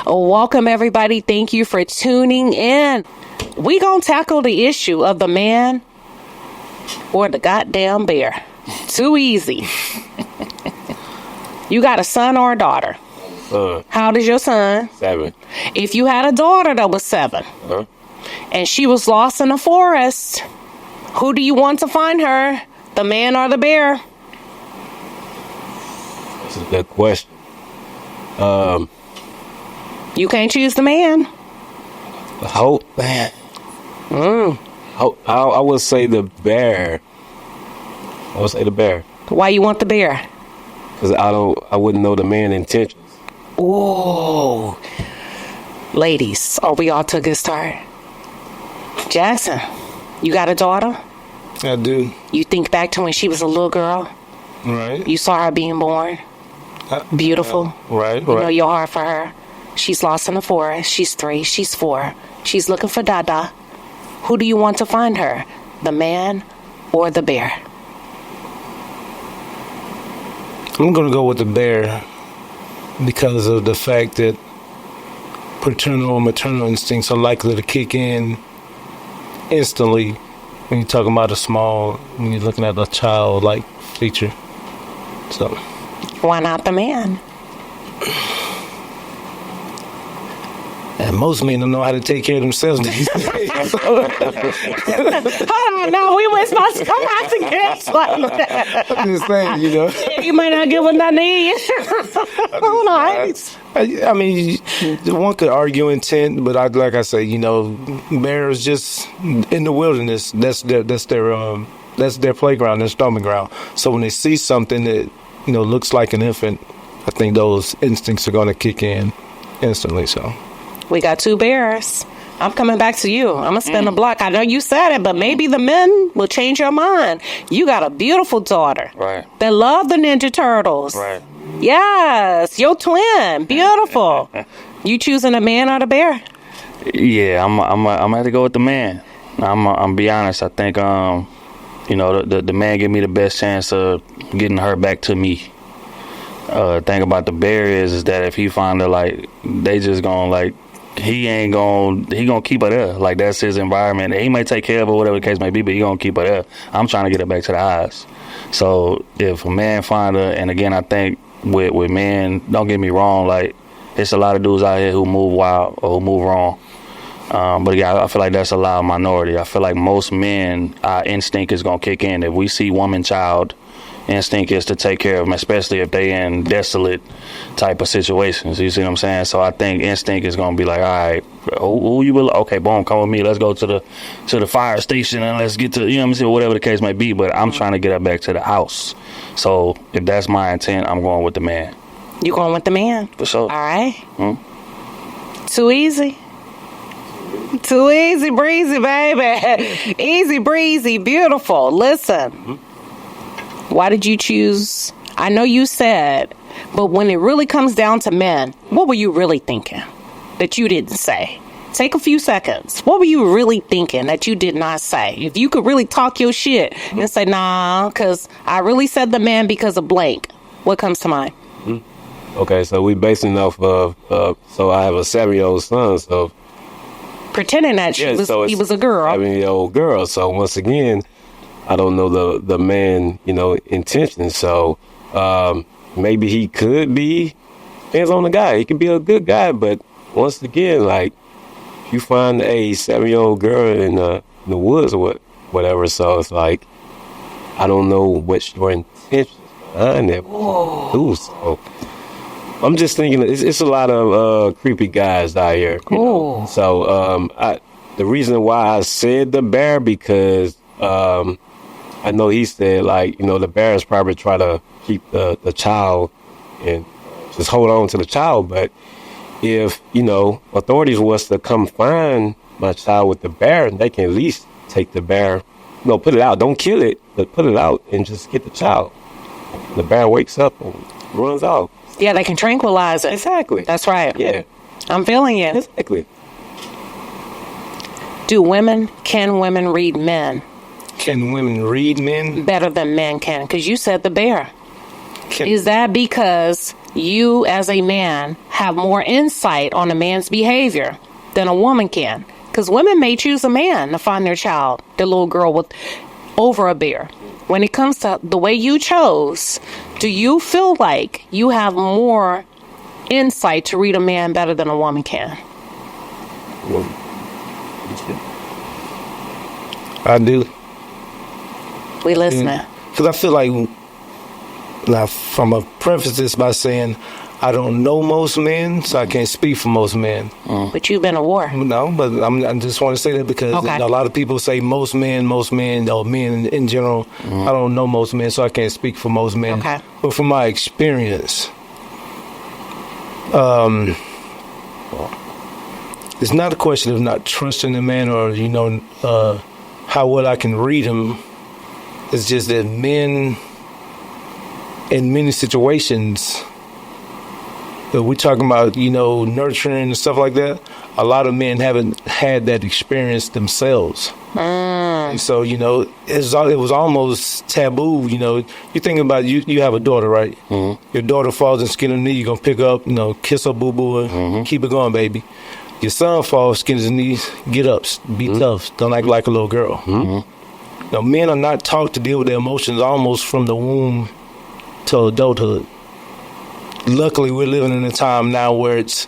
Welcome, everybody. Thank you for tuning in. We gonna tackle the issue of the man or the goddamn bear. Too easy. You got a son or a daughter? How old is your son? 7. If you had a daughter that was 7, and she was lost in the forest, who do you want to find her? The man or the bear? That's a good question. You can't choose the man. Hope, man. I would say the bear. I would say the bear. Why you want the bear? Because I wouldn't know the man's intentions. Whoa. Ladies, are we all to a good start? Jackson, you got a daughter? I do. You think back to when she was a little girl? Right. You saw her being born? Beautiful? Right. You know your heart for her. She's lost in the forest. She's 3. She's 4. She's looking for Dada. Who do you want to find her? The man or the bear? I'm going to go with the bear because of the fact that paternal or maternal instincts are likely to kick in instantly when you're talking about when you're looking at a childlike feature. So, why not the man? And most men don't know how to take care of themselves these days. Hold on, no, we weren't supposed to come out together like that. I'm just saying, you know. You might not get what I need. Hold on. I mean, one could argue intent, but like I say, you know, bears just in the wilderness. That's their playground, their stomping ground. So when they see something that, you know, looks like an infant, I think those instincts are going to kick in instantly. So we got 2 bears. I'm coming back to you. I'm going to spin the block. I know you said it, but maybe the men will change your mind. You got a beautiful daughter. Right. That love the Ninja Turtles. Right. Yes. Your twin. Beautiful. You choosing a man or the bear? Yeah, I'm gonna have to go with the man. I'm be honest. I think you know, the man give me the best chance of getting her back to me. Thing about the bear is that if he find her, like, they just gonna, like, he gonna keep her there. Like, that's his environment. He may take care of her, whatever the case may be, but he gonna keep her there. I'm trying to get her back to the eyes. So if a man find her, and again, I think with men, don't get me wrong, like, it's a lot of dudes out here who move wild or who move wrong. But yeah, I feel like that's a loud minority. I feel like most men, our instinct is gonna kick in. If we see woman, child, instinct is to take care of them, especially if they in desolate type of situations. You see what I'm saying? So I think instinct is gonna be like, all right, who you will? Okay, boom, come with me. Let's go to the fire station and let's get to, you know what I'm saying, whatever the case may be. But I'm trying to get her back to the house. So if that's my intent, I'm going with the man. You going with the man? For sure. All right. Too easy. Too easy breezy, baby. Easy breezy, beautiful. Listen. Why did you choose? I know you said, but when it really comes down to men, what were you really thinking that you didn't say? Take a few seconds. What were you really thinking that you did not say? If you could really talk your shit and say, nah, because I really said the man because of blank. What comes to mind? Okay, so we basing off of, so I have a 7-year-old son, so. Pretending that he was a girl. 7-year-old girl, so once again, I don't know the man, you know, intentions. So maybe he could be, depends on the guy. He could be a good guy, but once again, like, you find a 7-year-old girl in the woods or whatever. So it's like, I don't know what's your intentions behind that. So I'm just thinking it's a lot of creepy guys out here. You know? So the reason why I said the bear because. I know he said, like, you know, the bears probably try to keep the child and just hold on to the child. But if, you know, authorities was to come find my child with the bear, they can at least take the bear, you know, put it out. Don't kill it, but put it out and just get the child. The bear wakes up and runs off. Yeah, they can tranquilize it. Exactly. That's right. Yeah. I'm feeling you. Exactly. Can women read men? Can women read men? Better than men can, because you said the bear. Is that because you as a man have more insight on a man's behavior than a woman can. Because women may choose a man to find their child, their little girl, with over a bear. When it comes to the way you chose, do you feel like you have more insight to read a man better than a woman can? I do. We listening. Because I feel like, now, from a preface this by saying, I don't know most men, so I can't speak for most men. But you've been to war. No, but I just want to say that because a lot of people say most men, or men in general. I don't know most men, so I can't speak for most men. Okay. But from my experience, it's not a question of not trusting a man or, how well I can read him. It's just that men, in many situations, we're talking about, nurturing and stuff like that. A lot of men haven't had that experience themselves. And so, it was almost taboo. You think about you have a daughter, right? Your daughter falls and skin her knee, you're going to pick her up, kiss her boo-boo and keep it going, baby. Your son falls, skin his knees, get up, be tough, don't act like a little girl. Now, men are not taught to deal with their emotions almost from the womb to adulthood. Luckily, we're living in a time now where it's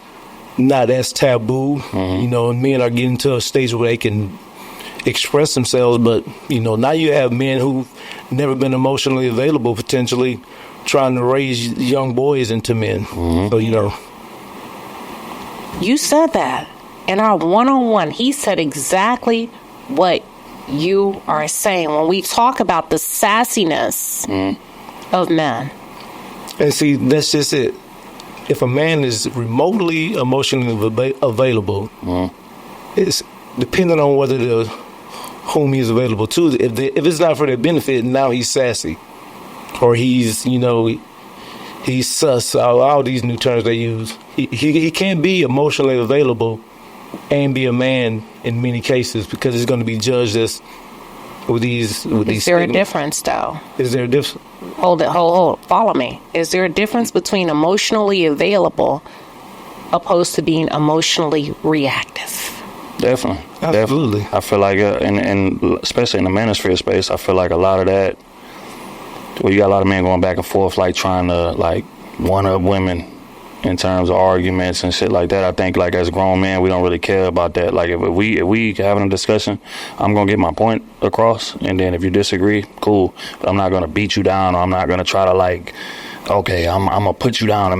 not as taboo. Men are getting to a stage where they can express themselves. But, now you have men who've never been emotionally available, potentially trying to raise young boys into men. So, You said that in our one-on-one. He said exactly what you are saying when we talk about the sassiness of men. And see, that's just it. If a man is remotely emotionally available, it's depending on whom he's available to. If it's not for their benefit, now he's sassy, or he's he's sus. All these new terms they use. He can't be emotionally available and be a man in many cases because he's going to be judged as with these. Is there a difference, though? Is there a difference? Hold it. Follow me. Is there a difference between emotionally available opposed to being emotionally reactive? Definitely. Absolutely. I feel like, and especially in the manosphere space, I feel like a lot of that, well, you got a lot of men going back and forth, like trying to one-up women in terms of arguments and shit like that. I think as grown men, we don't really care about that. Like if we having a discussion, I'm gonna get my point across, and then if you disagree, cool. But I'm not gonna beat you down, or I'm not gonna try to okay, I'm gonna put you down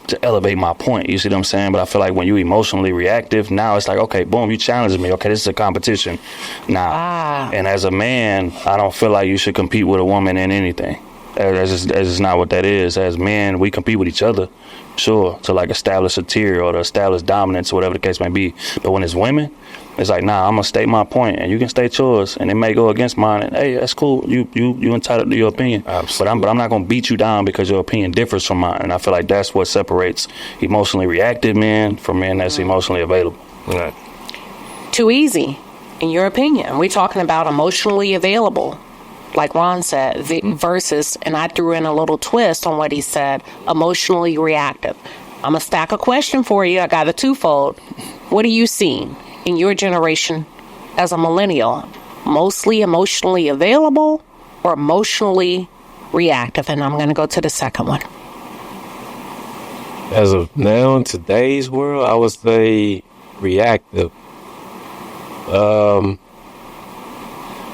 to elevate my point. You see what I'm saying? But I feel like when you emotionally reactive, now it's okay, boom, you challenge me. Okay, this is a competition now. And as a man, I don't feel like you should compete with a woman in anything. That's just not what that is. As men, we compete with each other, sure, to establish a tier or to establish dominance or whatever the case may be. But when it's women, it's nah, I'm gonna state my point and you can state yours, and it may go against mine. And hey, that's cool. You entitled to your opinion. Absolutely. But I'm not gonna beat you down because your opinion differs from mine. And I feel like that's what separates emotionally reactive men from men that's emotionally available. Right. Too easy, in your opinion. We're talking about emotionally available, like Ron said, versus, and I threw in a little twist on what he said, emotionally reactive. I'm going to stack a question for you. I got a twofold. What are you seeing in your generation as a millennial? Mostly emotionally available or emotionally reactive? And I'm going to go to the second one. As of now, in today's world, I would say reactive.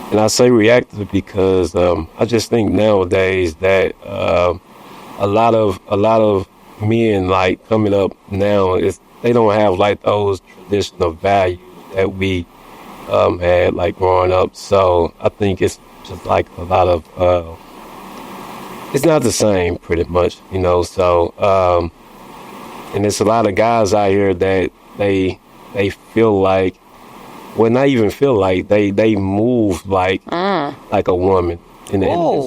And I say reactive because I just think nowadays that a lot of men coming up now they don't have those traditional values that we had growing up. So I think it's just a lot of it's not the same pretty much, So and there's a lot of guys out here that they feel like. Well, not even feel like they move like a woman in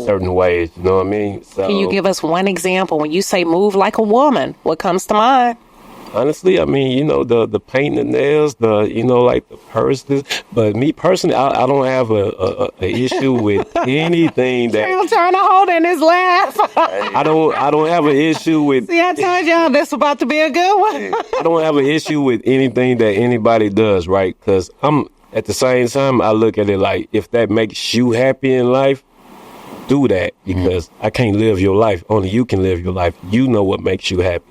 certain ways. You know what I mean? So, can you give us one example when you say move like a woman? What comes to mind? Honestly, I mean, you know, the painting the nails, like the purses. But me personally, I don't have a issue with anything that I'm trying to hold in his laugh. I don't have an issue with. See, I told y'all this about to be a good one. I don't have an issue with anything that anybody does, right? Because at the same time, I look at it like, if that makes you happy in life, do that, because I can't live your life. Only you can live your life. You know what makes you happy.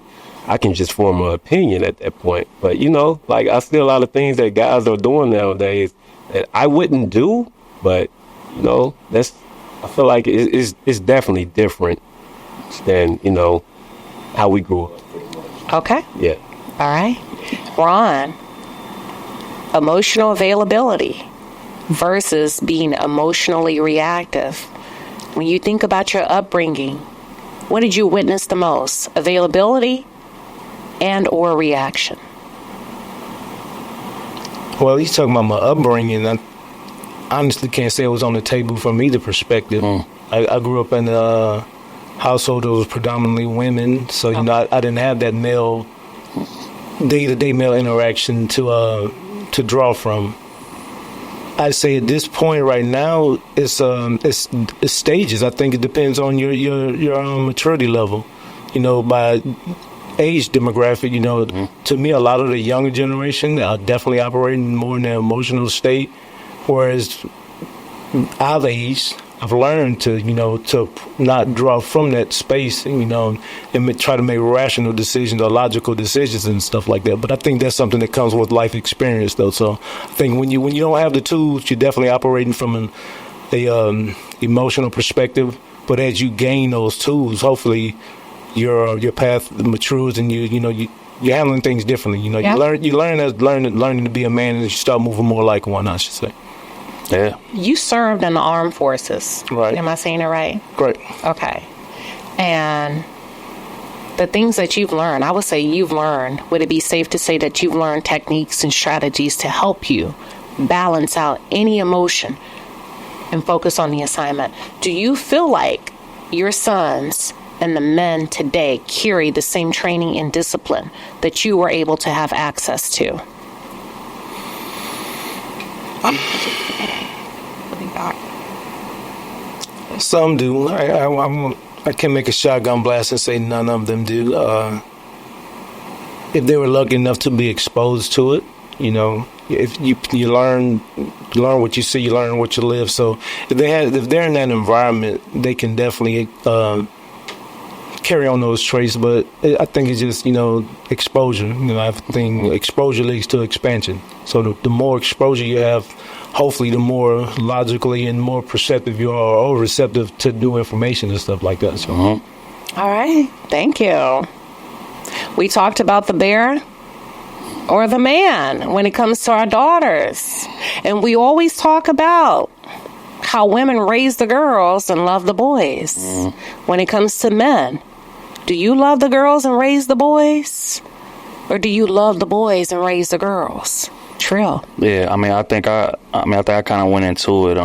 I can just form an opinion at that point. But, you know, like, I see a lot of things that guys are doing nowadays that I wouldn't do. But, you know, I feel like it's definitely different than, you know, how we grew up. Okay. Yeah. All right. Ron, emotional availability versus being emotionally reactive. When you think about your upbringing, what did you witness the most? Availability and or reaction? Well, he's talking about my upbringing. I honestly can't say it was on the table from either perspective. I grew up in a household that was predominantly women, so you know I didn't have that male day-to-day male interaction to draw from. I'd say at this point right now, it's stages. I think it depends on your maturity level. You know, by age demographic, you know, to me, a lot of the younger generation are definitely operating more in their emotional state, whereas I've aged. I've learned to not draw from that space, and try to make rational decisions or logical decisions and stuff like that. But I think that's something that comes with life experience, though. So I think when you don't have the tools, you're definitely operating from an emotional perspective. But as you gain those tools, hopefully your path matures, and you're handling things differently. You learn as learning to be a man, and you start moving more like one, I should say. Yeah. You served in the armed forces. Right. Am I saying it right? Great. Okay. And the things that you've learned, I would say you've learned, would it be safe to say that you've learned techniques and strategies to help you balance out any emotion and focus on the assignment? Do you feel like your sons and the men today carry the same training and discipline that you were able to have access to? Some do. I can't make a shotgun blast and say none of them do. If they were lucky enough to be exposed to it, if you learn what you see, you learn what you live. So if they're in that environment, they can definitely carry on those traits. But I think it's just exposure. I think exposure leads to expansion. So the more exposure you have, hopefully the more logically and more perceptive you are, or receptive to new information and stuff like that. So. All right. Thank you. We talked about the bear or the man when it comes to our daughters. And we always talk about how women raise the girls and love the boys. When it comes to men, do you love the girls and raise the boys? Or do you love the boys and raise the girls? Trill. Yeah, I think I kind of went into it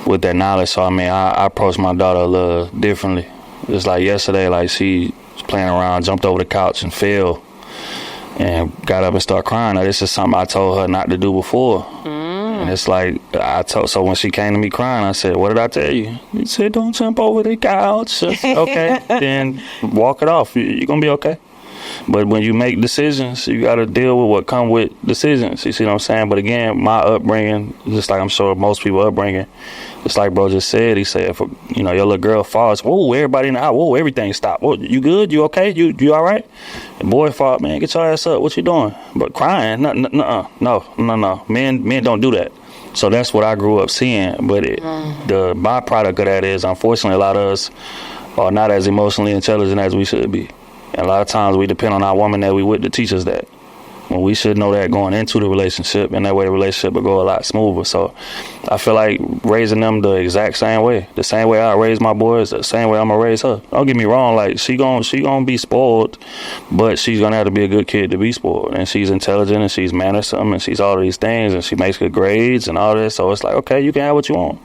with that knowledge. So I approached my daughter a little differently. Just like yesterday, like she was playing around, jumped over the couch and fell, and got up and started crying. Now, this is something I told her not to do before. And it's like so when she came to me crying, I said, "What did I tell you?" He said, "Don't jump over the couch." Okay, then walk it off. You're gonna be okay. But when you make decisions, you got to deal with what come with decisions. You see what I'm saying? But again, my upbringing, just like I'm sure most people upbringing, just like bro just said, he said, if your little girl falls, whoa, everybody in the house, whoa, everything stop. Whoa, you good? You okay? You all right? The boy fall, man, get your ass up. What you doing? But crying, no. Men don't do that. So that's what I grew up seeing. But the byproduct of that is, unfortunately, a lot of us are not as emotionally intelligent as we should be. And a lot of times we depend on our woman that we with to teach us that. When we should know that going into the relationship, and that way the relationship will go a lot smoother. So I feel like raising them the exact same way. The same way I raise my boys, the same way I'm going to raise her. Don't get me wrong, like she gonna be spoiled, but she's going to have to be a good kid to be spoiled. And she's intelligent, and she's mannersome, and she's all of these things, and she makes good grades and all this. So it's like, okay, you can have what you want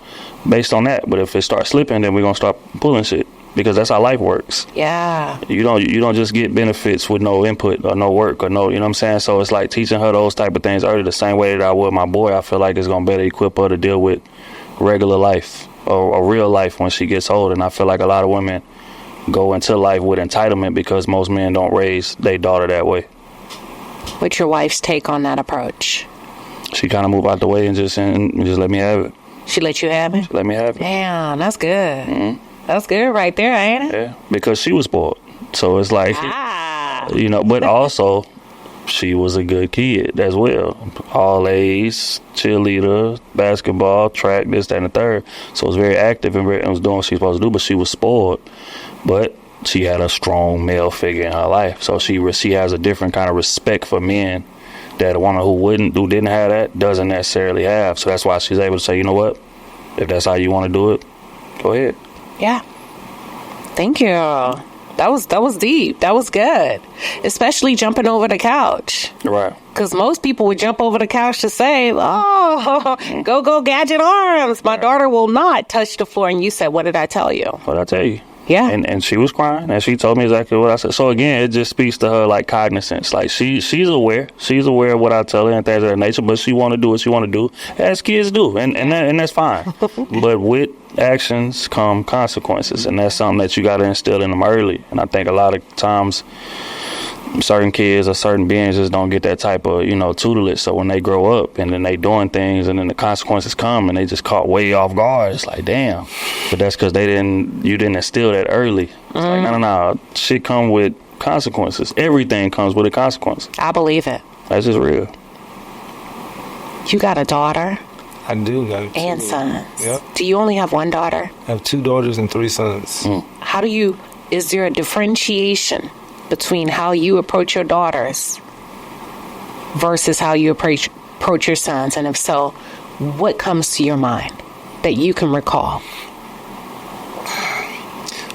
based on that. But if it starts slipping, then we're going to start pulling shit. because that's how life works. Yeah. You don't just get benefits with no input or no work or no, you know what I'm saying? So it's like teaching her those type of things early, the same way that I would my boy. I feel like it's gonna better equip her to deal with regular life or real life when she gets older. And I feel like a lot of women go into life with entitlement because most men don't raise their daughter that way. What's your wife's take on that approach? She kind of moved out the way and just let me have it. She let you have it? Let me have it. Damn, that's good. That's good right there, ain't it? Yeah, because she was spoiled. So it's like, you know, but also she was a good kid as well. All A's, cheerleader, basketball, track, this, that, and the third. So it was very active and was doing what she was supposed to do, but she was spoiled. But she had a strong male figure in her life. So she has a different kind of respect for men that a woman who didn't have that doesn't necessarily have. So that's why she's able to say, you know what, if that's how you want to do it, go ahead. Yeah. Thank you. That was deep. That was good. Especially jumping over the couch. Right. Because most people would jump over the couch to say, oh, go gadget arms. My daughter will not touch the floor. And you said, what did I tell you? What'd I tell you? Yeah. And she was crying, and she told me exactly what I said. So again, it just speaks to her like cognizance. Like she's aware. She's aware of what I tell her and things of that nature, but she want to do what she want to do, as kids do, and that's fine. But with actions come consequences, and that's something that you got to instill in them early. And I think a lot of times certain kids or certain beings just don't get that type of, tutelage. So when they grow up and then they doing things and then the consequences come and they just caught way off guard, it's like, damn. But that's because you didn't instill that early. It's like, no. Shit come with consequences. Everything comes with a consequence. I believe it. That's just real. You got a daughter? I do got two. And sons. Yep. Do you only have one daughter? I have 2 daughters and 3 sons. Is there a differentiation between how you approach your daughters versus how you approach your sons? And if so, what comes to your mind that you can recall?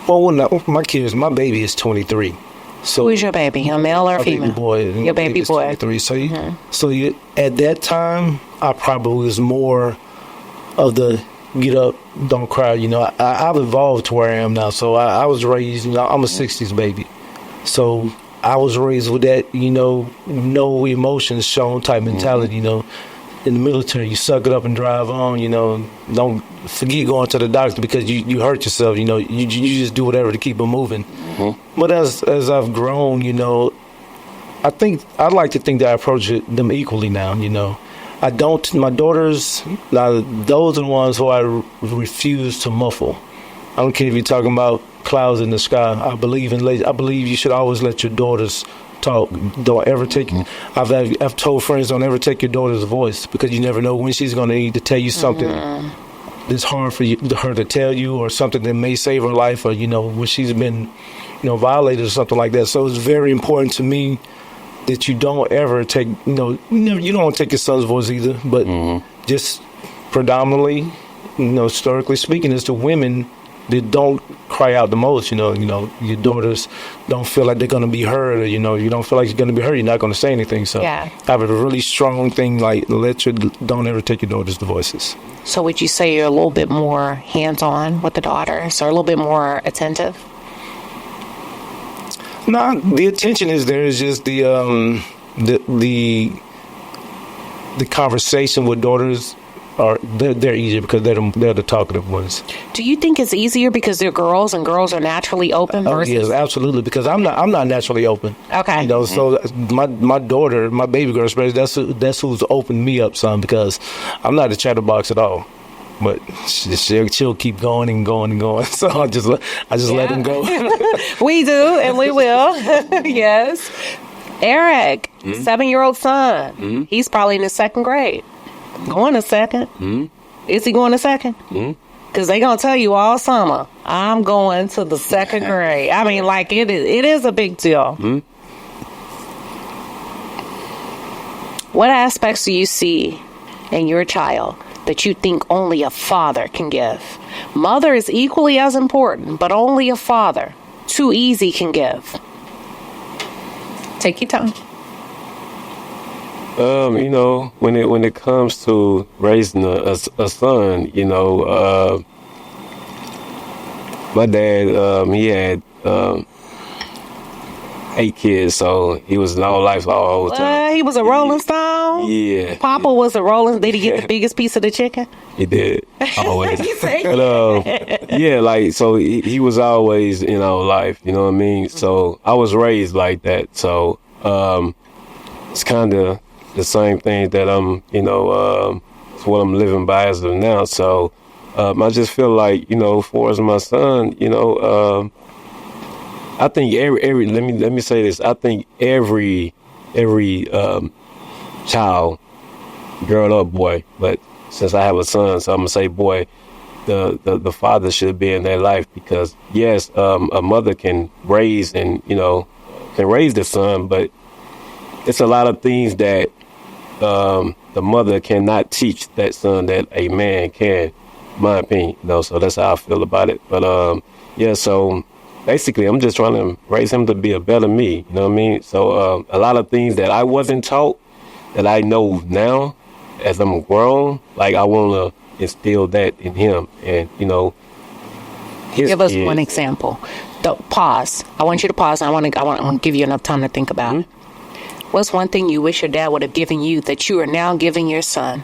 Well, my baby is 23. So who is your baby? A male or a female? Baby boy. Your baby boy. 23. So at that time, I probably was more of the get up, don't cry. I've evolved to where I am now. So I was raised, I'm a 60s baby. So I was raised with that, no emotions shown type mentality, In the military, you suck it up and drive on, don't forget going to the doctor because you hurt yourself, you just do whatever to keep it moving. But as I've grown, I'd like to think that I approach them equally now, I don't, my daughters, those are the ones who I refuse to muffle. I don't care if you're talking about clouds in the sky. I believe you should always let your daughters talk. Don't ever take. I've told friends, don't ever take your daughter's voice because you never know when she's going to need to tell you something that's hard for her to tell you, or something that may save her life, or when she's been violated or something like that. So it's very important to me that you don't ever take you don't want to take your son's voice either, but just predominantly, historically speaking, it's the women that don't cry out the most. Your daughters don't feel like they're going to be heard, or you don't feel like you're going to be heard, you're not going to say anything. So I have a really strong thing, like don't ever take your daughters' voices. So would you say you're a little bit more hands-on with the daughters, or a little bit more attentive? No, the attention is there. It's just the conversation with daughters. They're easier because they're the talkative ones. Do you think it's easier because they're girls and girls are naturally open? Yes, absolutely. Because I'm not naturally open. Okay. So my daughter, my baby girl, especially, that's who's opened me up some, because I'm not a chatterbox at all. But she'll keep going and going and going. So I just let them go. We do, and we will. Yes. Eric, 7-year-old son. He's probably in the 2nd grade. Going to 2nd. Is he going to 2nd? Because they going to tell you all summer, I'm going to the 2nd grade. I mean, like, it is a big deal. What aspects do you see in your child that you think only a father can give? Mother is equally as important, but only a father, too easy, can give. Take your time. When it comes to raising a son, My dad, he had 8 kids, so he was all life all the time. He was a Rolling Stone? Yeah. Papa was a Rolling. Did he get the biggest piece of the chicken? He did. Always. He said, But, yeah, like, so he was always in our life, you know what I mean? So I was raised like that. So it's kind of the same thing that I'm, it's what I'm living by as of now. So I just feel like, for as my son, I think every let me say this. I think every child, girl or boy, but since I have a son, so I'm gonna say boy, the father should be in their life, because yes, a mother can raise and can raise the son, but it's a lot of things that the mother cannot teach that son that a man can, in my opinion. So that's how I feel about it. But yeah, so basically I'm just trying to raise him to be a better me, you know what I mean? So a lot of things that I wasn't taught that I know now as I'm grown, like I want to instill that in him. And his give us kids. one example. Pause. I want you to pause. I want to give you enough time to think about it. What's one thing you wish your dad would have given you that you are now giving your son?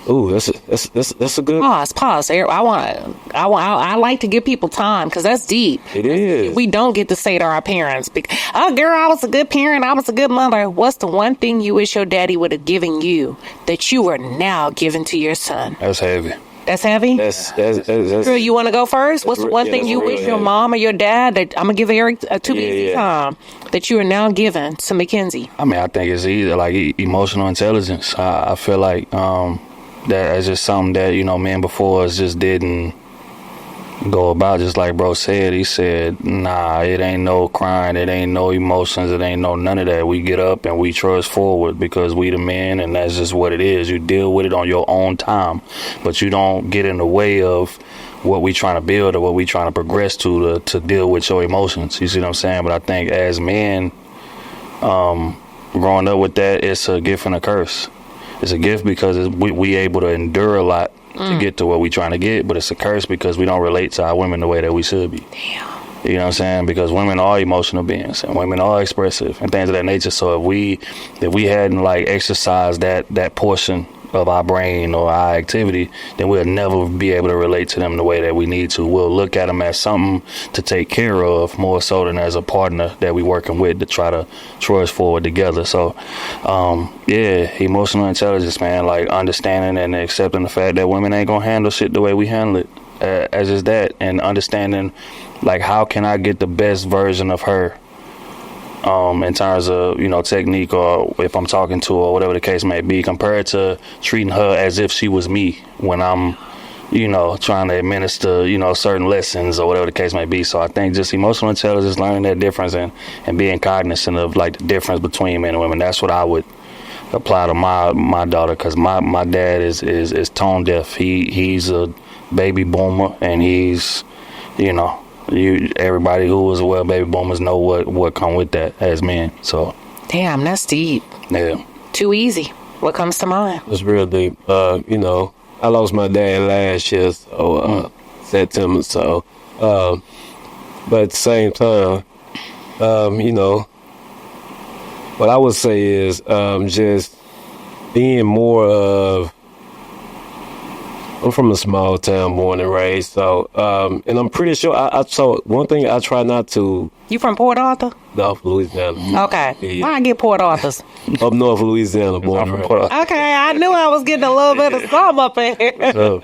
Ooh, that's a good. Pause. I like to give people time, because that's deep. It is. We don't get to say to our parents, "Oh, girl, I was a good parent. I was a good mother." What's the one thing you wish your daddy would have given you that you are now giving to your son? That's heavy. That's heavy. That's Drew, you want to go first? What's the one thing you wish your mom or your dad, that I'm gonna give Eric a too easy time, that you are now giving to Mackenzie? I mean, I think it's either like emotional intelligence. I feel like that is just something that men before us just didn't go about. Just like bro said, he said, nah, it ain't no crying, it ain't no emotions, it ain't no none of that. We get up and we trudge forward because we the men, and that's just what it is. You deal with it on your own time, but you don't get in the way of what we trying to build or what we trying to progress to deal with your emotions. You see what I'm saying? But I think as men, growing up with that, it's a gift and a curse. It's a gift because we able to endure a lot to get to what we trying to get, but it's a curse because we don't relate to our women the way that we should be. Damn. You know what I'm saying? Because women are emotional beings and women are expressive and things of that nature. So if we hadn't like exercised that portion of our brain or our activity, then we'll never be able to relate to them the way that we need to. We'll look at them as something to take care of more so than as a partner that we working with to try to trudge forward together. So, emotional intelligence, man, like understanding and accepting the fact that women ain't gonna handle shit the way we handle it, as is that, and understanding like how can I get the best version of her in terms of technique, or if I'm talking to her or whatever the case may be, compared to treating her as if she was me when I'm trying to administer certain lessons or whatever the case may be. So I think just emotional intelligence, learning that difference and being cognizant of like the difference between men and women, that's what I would apply to my daughter, because my dad is tone deaf. He's a baby boomer, and he's everybody who was aware baby boomers know what come with that as men. So damn, that's deep. Yeah. Too easy. What comes to mind? It's real deep. I lost my dad last year, so September. So, but at the same time, what I would say is just being more of. I'm from a small town, born and raised, so and I'm pretty sure I saw one thing I try not to. You from Port Arthur? North Louisiana. Okay. Yeah. Why I get Port Arthurs? Up north Louisiana, born and raised. Okay, I knew I was getting a little bit of something up in here. So,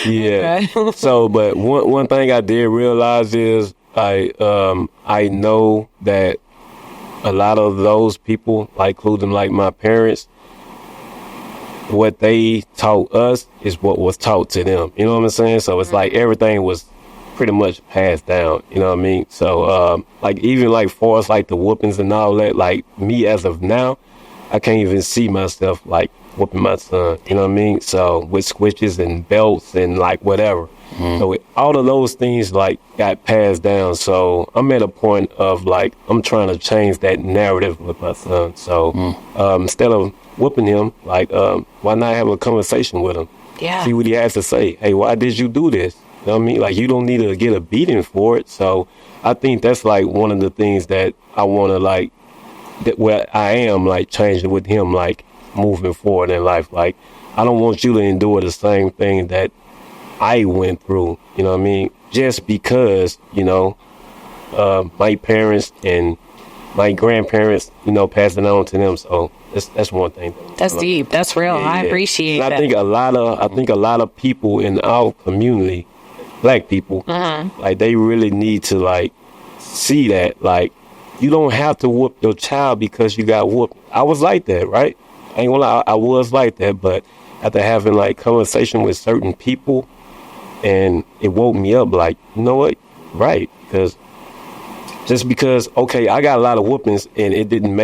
yeah. Okay. So, but one thing I did realize is I know that a lot of those people, like including like my parents, what they taught us is what was taught to them. You know what I'm saying? So it's like everything was pretty much passed down. You know what I mean? So like even like for us, like the whoopings and all that, like me as of now, I can't even see myself like whooping my son. You know what I mean? So with switches and belts and like whatever. So all of those things like got passed down. So I'm at a point of like I'm trying to change that narrative with my son. So instead of whooping him, like why not have a conversation with him? Yeah. See what he has to say. Hey, why did you do this? You know what I mean? Like, you don't need to get a beating for it. So I think that's like one of the things that I want to like, that where I am like changing with him, like moving forward in life. Like, I don't want you to endure the same thing that I went through. You know what I mean? Just because, you know, my parents and my grandparents, you know, passed it on to them. So that's one thing. That's deep. That's real. Yeah, I yeah. appreciate And that. I think a lot of people in our community, black people, like they really need to like see that, like, you don't have to whoop your child because you got whooped. I was like that, right? I ain't gonna lie, I was like that, but after having like conversation with certain people, and it woke me up, like, you know what, right? Because just because, okay, I got a lot of whoopings and it didn't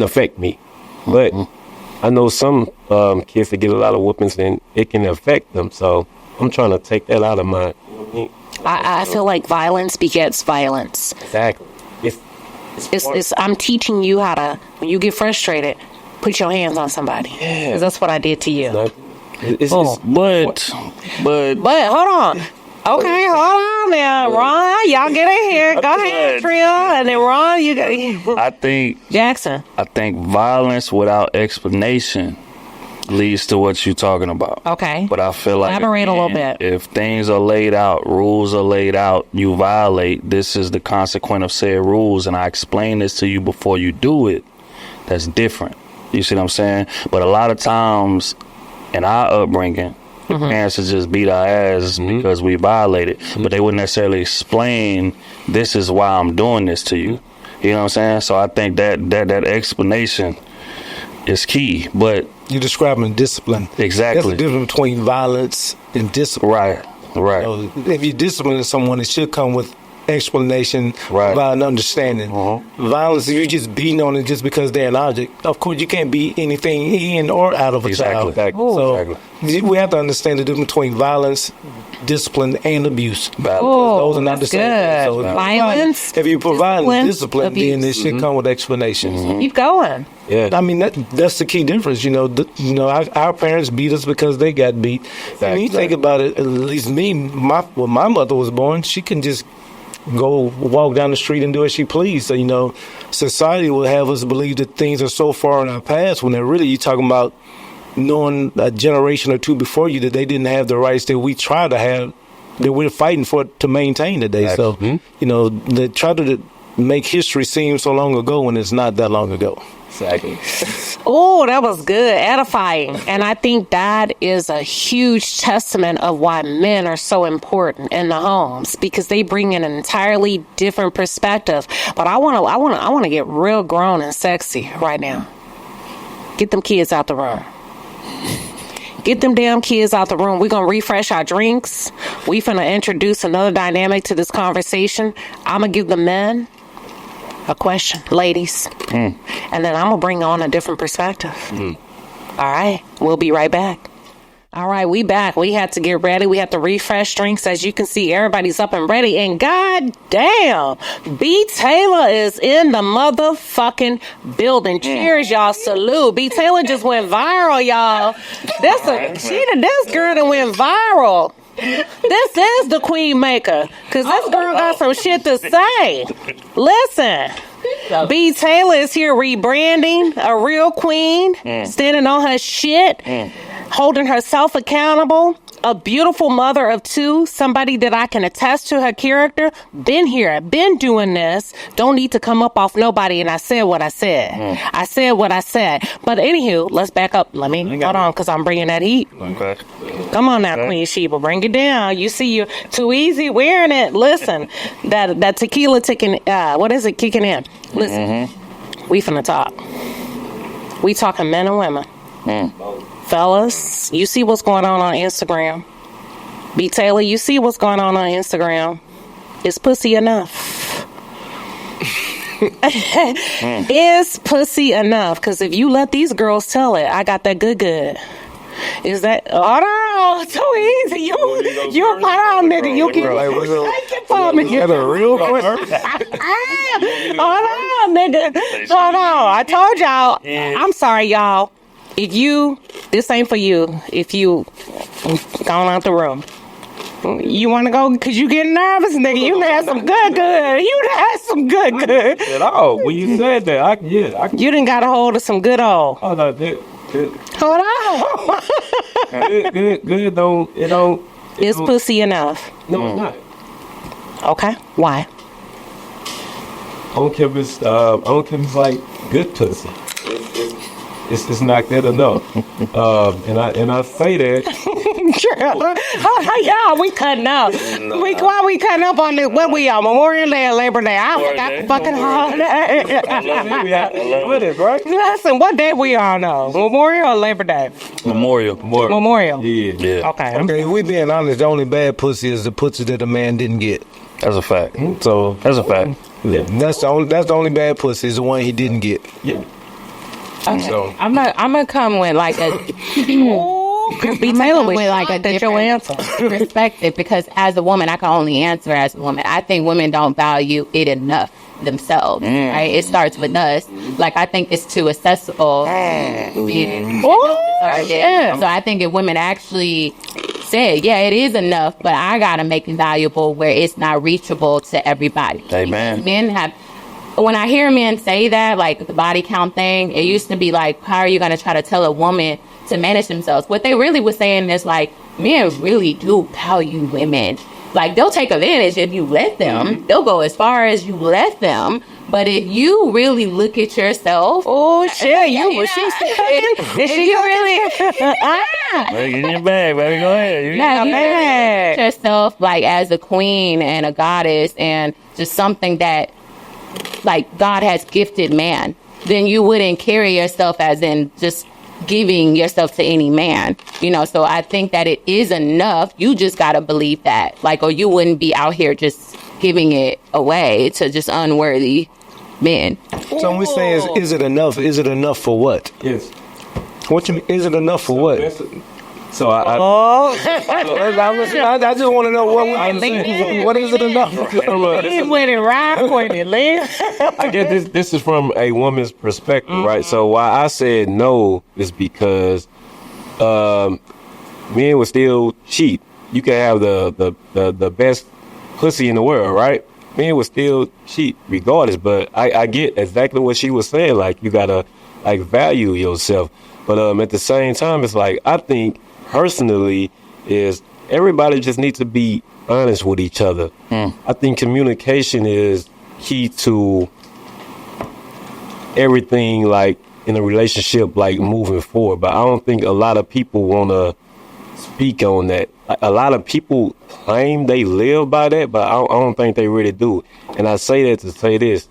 affect me, but I know some kids that get a lot of whoopings and it can affect them. So I'm trying to take that out of my. You know what I mean? I feel like violence begets violence. Exactly. I'm teaching you how to, when you get frustrated, put your hands on somebody. Yeah. 'Cause that's what I did to you. But But hold on. Okay, hold on now. Ron, y'all get in here. Go ahead, Trill. And then Ron, you got I think Jackson. violence without explanation leads to what you're talking about. Okay. But I feel like, Elaborate a little again, bit. if things are laid out, rules are laid out, you violate, this is the consequence of said rules, and I explain this to you before you do it, that's different. You see what I'm saying? But a lot of times in our upbringing, the parents would just beat our ass because we violated, but they wouldn't necessarily explain, this is why I'm doing this to you. You know what I'm saying? So I think that explanation is key. But You're describing discipline. Exactly. That's the difference between violence and discipline. right. So if you discipline someone, it should come with explanation, Right. by an understanding. Violence, if you're just beating on it just because they're an object, of course you can't beat anything in or out of a child. So we have to understand the difference between violence, discipline, and abuse. Oh, Those are not the that's same thing. good. So Violence, if you provide discipline, abuse. then it should come with explanations. Keep going. Yeah. I mean, that's the key difference. You know, our parents beat us because they got beat. And you think about it, at least me, when my mother was born, she can just go walk down the street and do as she pleased. So, you know, society will have us believe that things are so far in our past when they're really, you're talking about knowing a generation or two before you that they didn't have the rights that we try to have, that we're fighting for to maintain today. So, you know, they try to make history seem so long ago when it's not that long ago. Exactly. Oh, that was good. Edifying. And I think that is a huge testament of why men are so important in the homes, because they bring in an entirely different perspective. But I want to get real grown and sexy right now. Get them kids out the room. Get them damn kids out the room. We're going to refresh our drinks. We finna introduce another dynamic to this conversation. I'm going to give the men a question, ladies. And then I'm going to bring on a different perspective. All right. We'll be right back. All right, we back. We had to get ready. We had to refresh drinks. As you can see, everybody's up and ready. And god damn, B. Taylor is in the motherfucking building. Cheers, y'all. Salute. B. Taylor just went viral, y'all. This girl that went viral. This is the queen maker, because this girl got some shit to say. Listen, B. Taylor is here rebranding, a real queen, standing on her shit, holding herself accountable, a beautiful mother of two, somebody that I can attest to her character. Been here, been doing this. Don't need to come up off nobody. And I said what I said. I said what I said. But anywho, let's back up. Let me hold on, because I'm bringing that heat. Okay. Come on now, Queen Sheba, bring it down. You see, you too easy wearing it. Listen, that tequila ticking. What is it kicking in? Listen, we finna talk. We talking men and women. Fellas, you see what's going on Instagram. B. Taylor, you see what's going on Instagram. Is pussy enough? Is pussy enough? Because if you let these girls tell it, I got that good. Is that... Oh, no, too easy. You hold on, nigga. You can take it for me. Is that a real question? Hold on, nigga. Hold on. I told y'all. I'm sorry, y'all. If you... This ain't for you. If you... Gone out the room. You want to go? Because you getting nervous, nigga. You done had some good. You done had some good. At all. When you said that, I You done got a hold of some good old. Oh, no, good. Hold on. Good. Don't. Is pussy enough? No, it's not. Okay. Why? I don't care if it's like good pussy. It's not that enough. And I say that. Y'all, we cutting up. Why we cutting up on this? What we on? Memorial Day or Labor Day? I forgot the fucking holiday. What is right? Listen, what day we on though? Memorial or Labor Day? Memorial. Memorial. Yeah. Okay. Okay, if we being honest, the only bad pussy is the pussy that a man didn't get. That's a fact. So That's a fact. Yeah. that's the only bad pussy is the one he didn't get. Yeah. Okay. So I'm gonna come with like a be Taylor with like a different answer. perspective, because as a woman, I can only answer as a woman. I think women don't value it enough themselves, right? It starts with us. Like, I think it's too accessible. So I think if women actually said, yeah, it is enough, but I gotta make it valuable where it's not reachable to everybody. Amen. Men have, when I hear men say that, like the body count thing, it used to be like, how are you going to try to tell a woman to manage themselves? What they really was saying is like, men really do value women. Like, they'll take advantage if you let them. They'll go as far as you let them. But if you really look at yourself, Oh shit, you was she cooking? Did she really? Hey, get in your bag, baby. Go ahead. You now, you man. look at yourself like as a queen and a goddess and just something that like God has gifted man, then you wouldn't carry yourself as in just giving yourself to any man, you know. So I think that it is enough. You just got to believe that, like, or you wouldn't be out here just giving it away to just unworthy men. So when we say is it enough? Is it enough for what? Yes. What you mean? Is it enough for what? So I I just want to know what is it enough? He went and ride for it, Lynn. I get this is from a woman's perspective, right? So why I said no is because men will still cheat. You can have the best pussy in the world, right? Men will still cheat regardless. But I get exactly what she was saying. Like, you gotta like value yourself. But at the same time, it's like, I think personally is everybody just needs to be honest with each other. I think communication is key to everything, like in a relationship, like moving forward. But I don't think a lot of people want to speak on that. A lot of people claim they live by that, but I don't think they really do. And I say that to say this.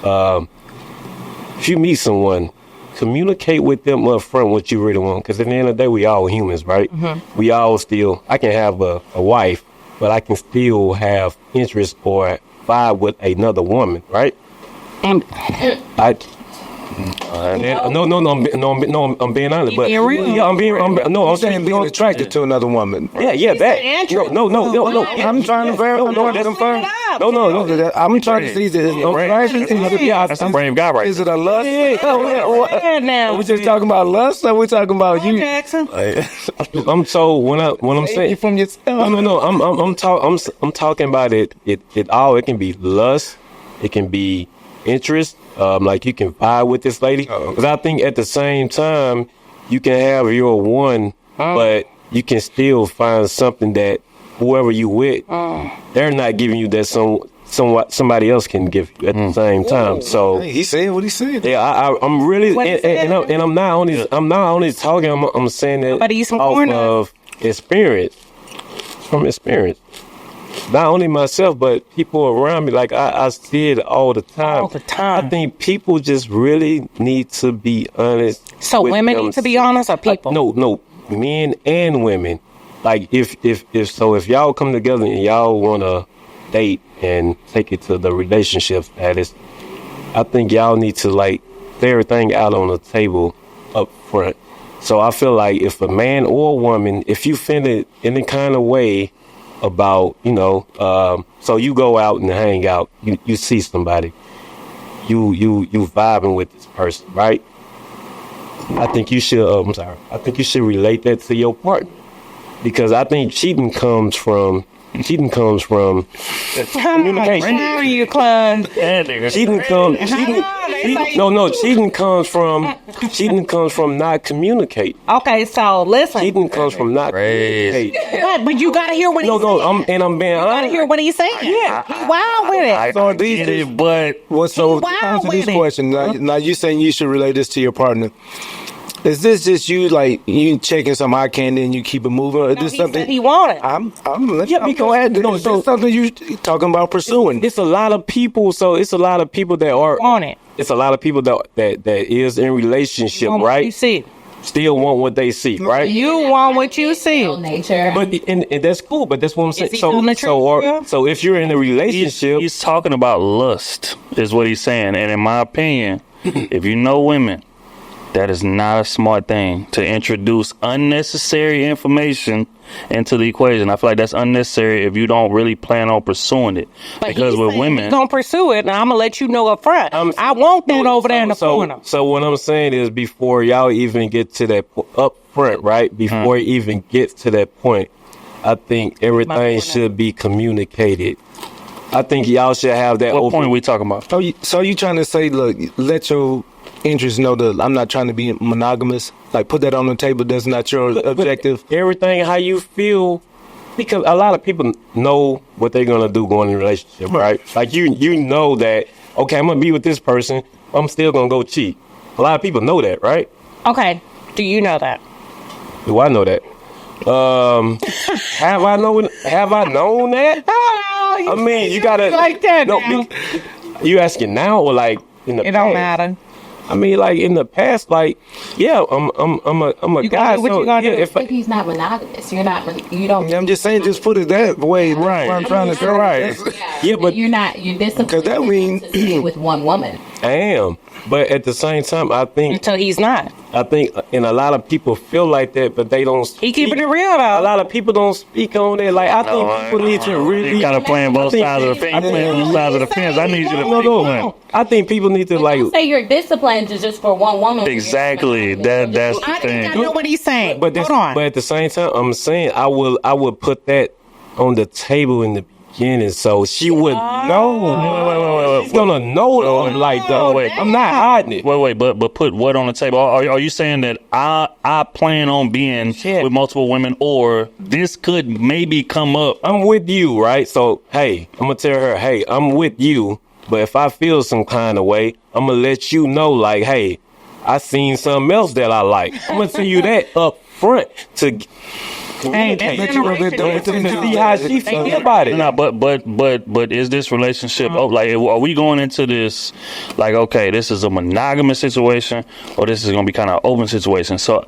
If you meet someone, communicate with them up front what you really want. Because at the end of the day, we all humans, right? We all still, I can have a wife, but I can still have interest or vibe with another woman, right? I'm being honest, but being real? yeah, I'm saying being attracted to another woman. Yeah, that. No. I'm trying to verify. No. I'm trying to see this. That's a brave guy, right? Is it a lust? Yeah, now. Are we just talking about lust, or we talking about you? Jackson. I'm told when I'm saying from yourself. no. I'm talking about it all. It can be lust. It can be interest. Like, you can vibe with this lady. Because I think at the same time, you can have your one, but you can still find something that whoever you with, they're not giving you that somebody else can give you at the same time. So Hey, he said what he said. yeah, I'm really, and I'm not only talking. I'm saying that Somebody eat some off corn of experience, from experience. Not only myself, but people around me. Like, I see it all the time. All the time. I think people just really need to be honest. So with women need to be honest, or people? No, men and women. Like, if y'all come together and y'all want to date and take it to the relationship status, I think y'all need to like lay everything out on the table up front. So I feel like if a man or a woman, if you feel it any kind of way about, so you go out and hang out, you see somebody, you vibing with this person, right? I think you should, I think you should relate that to your partner. Because I think cheating comes from cheating comes from communication. How are you, Clun? Cheating comes from not communicate. Okay, so listen. Cheating comes from not communicate. But you gotta hear what he's saying. I'm being You gotta honest. hear what he's saying. Yeah, he wild with it. So these, but well, so Wow, to answer with these it. questions, now you saying you should relate this to your partner. Is this just you, like, you checking some eye candy and you keep it moving? Or is this He something said he wanted. I'm because- is this something you talking about pursuing? It's a lot of people. So it's a lot of people that are Want it. It's a lot of people that is in relationship, Want what right? You see. Still want what they see, right? You want what you see. Nature. But and that's cool. But that's what I'm saying. he telling the truth? So if you're in a relationship, he's talking about lust, is what he's saying. And in my opinion, if you know women, that is not a smart thing to introduce unnecessary information into the equation. I feel like that's unnecessary if you don't really plan on pursuing it. But because he's with saying women, he's gonna pursue it, and I'm gonna let you know up front. I won't do it over there in the corner. So what I'm saying is, before y'all even get to that up front, right? Before you even get to that point, I think everything should be communicated. I think y'all should have that. what point are we talking about? So you trying to say, look, let your interests know that I'm not trying to be monogamous? Like, put that on the table. That's not your objective. Everything how you feel, because a lot of people know what they're gonna do going in a relationship, right? Like you know that, okay, I'm gonna be with this person, I'm still gonna go cheat. A lot of people know that, right? Okay. Do you know that? Do I know that? Have I known that? Oh, I mean, you gotta like that no, now. you asking now or like in the It don't past? matter. I mean, like in the past, like yeah, I'm a You guy. gonna do what So you gonna yeah, do? if If he's not monogamous, you don't. I'm just saying, just put it that way. Right. What I'm trying to say. Right. yeah, but You're disciplined. 'Cause that mean- to stay with one woman. I am. But at the same time, I think Until he's not. and a lot of people feel like that, but they don't. He keeping speak. it real though. A lot of people don't speak on that. Like I think people need to really. You kind of playing both I think- sides of the fence. I think- Playing both sides of the fence. I need you to pick one. I think people need to like. Don't say you're disciplined just for one woman. Exactly. That's the I think I know thing. what he's saying. But Hold on. But at the same time, I'm saying I would put that on the table in the beginning, so she would know. She's gonna know. Like I'm not hiding it. Wait, but put what on the table? Are you saying that I plan on being with multiple women, or this could maybe come up? I'm with you, right? So hey, I'm gonna tell her, hey, I'm with you. But if I feel some kind of way, I'm gonna let you know, like, hey, I seen something else that I like. I'm gonna tell you that up front to communicate. that's To see how she feel about it. No, but is this relationship like? Are we going into this like, okay, this is a monogamous situation, or this is gonna be kind of open situation? So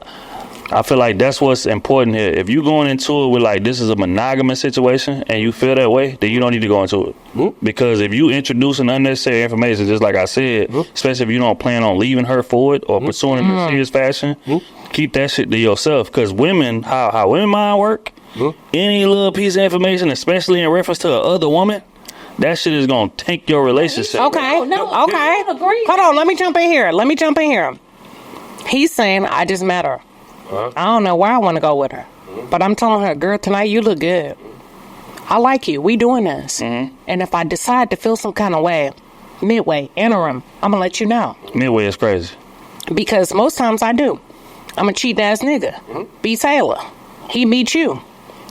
I feel like that's what's important here. If you're going into it with like this is a monogamous situation and you feel that way, then you don't need to go into it. Because if you introducing unnecessary information, just like I said, especially if you don't plan on leaving her for it or pursuing it in a serious fashion, keep that shit to yourself. Because women, how women mind work, any little piece of information, especially in reference to a other woman, that shit is gonna tank your relationship. Okay. No, Okay. I don't agree. Hold on. Let me jump in here. He's saying I just met her. I don't know where I want to go with her, but I'm telling her, girl, tonight you look good. I like you. We doing this. And if I decide to feel some kind of way, midway, interim, I'm gonna let you know. Midway is crazy. Because most times I do. I'm a cheat ass nigga. B. Taylor. He meet you.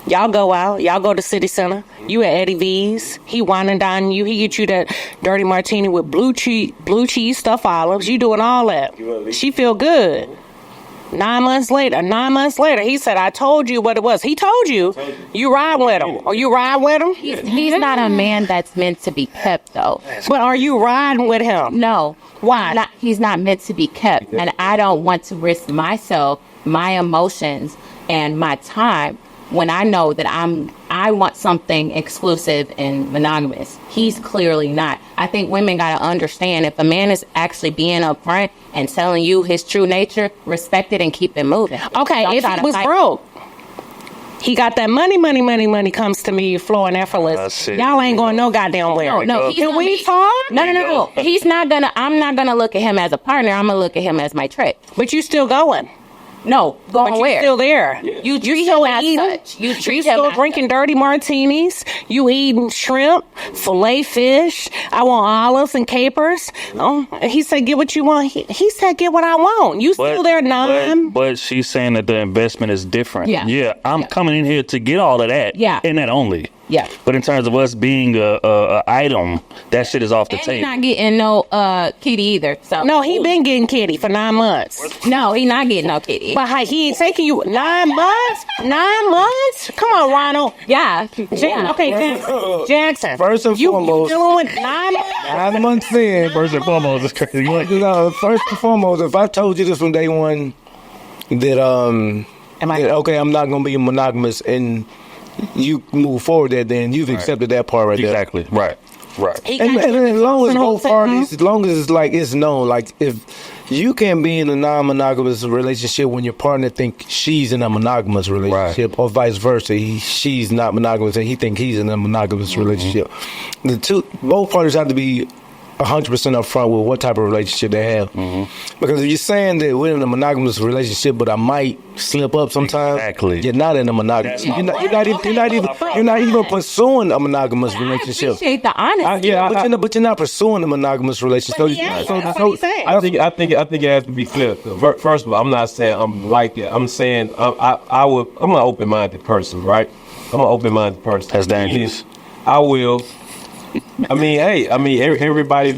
Y'all go out. Y'all go to City Center. You at Eddie V's. He wine and dine you. He get you that dirty martini with blue cheese stuffed olives. You doing all that. She feel good. 9 months later, he said, I told you what it was. He told you. You ride with him. Or you ride with him? He's not a man that's meant to be kept, though. But are you riding with him? No. Why? He's not meant to be kept. And I don't want to risk myself, my emotions, and my time when I know that I want something exclusive and monogamous. He's clearly not. I think women got to understand, if a man is actually being upfront and telling you his true nature, respect it and keep it moving. Okay, Don't if try he to was fight. broke, he got that money comes to me flowing effortless. That's it. Y'all ain't going no goddamn where. No, he's Can gonna we be- talk? No. I'm not gonna look at him as a partner. I'm gonna look at him as my trick. But you still going. No, going But where? you're still there. You treat him as such. You treat him still as drinking dirty martinis. You eating shrimp, filet fish. I want olives and capers. Oh, he said, get what you want. He said, get what I want. You still there, Nine. But she's saying that the investment is different. Yeah. Yeah, I'm coming in here to get all of that. Yeah. And that only. Yeah. But in terms of us being a item, that shit is off the And he's table. not getting no kitty either. So No, he been getting kitty for 9 months. no, he not getting no kitty. But he ain't taking you 9 months? 9 months? Come on, Ronald. Yeah. Okay, Jackson. First and you foremost- dealing with 9 months? 9 months in. First and foremost, it's crazy. First and foremost, if I told you this from day one, that okay, I'm not gonna be monogamous, and you move forward there, then you've accepted that part right there. Exactly. Right. And as long as both parties, huh? as long as it's like it's known, like if you can be in a non-monogamous relationship when your partner think she's in a monogamous relationship, or vice versa, she's not monogamous and he think he's in a monogamous relationship. Both parties have to be 100% upfront with what type of relationship they have. Because if you're saying that we're in a monogamous relationship, but I might slip up sometimes, you're not in a monogamous. You're not even pursuing a monogamous relationship. I appreciate the honesty. But you're not pursuing a monogamous relationship. That's what he's saying. I think it has to be flipped. First of all, I'm not saying I'm like it. I'm saying I'm an open-minded person, right? I'm an open-minded person. That's dangerous. I will. Everybody's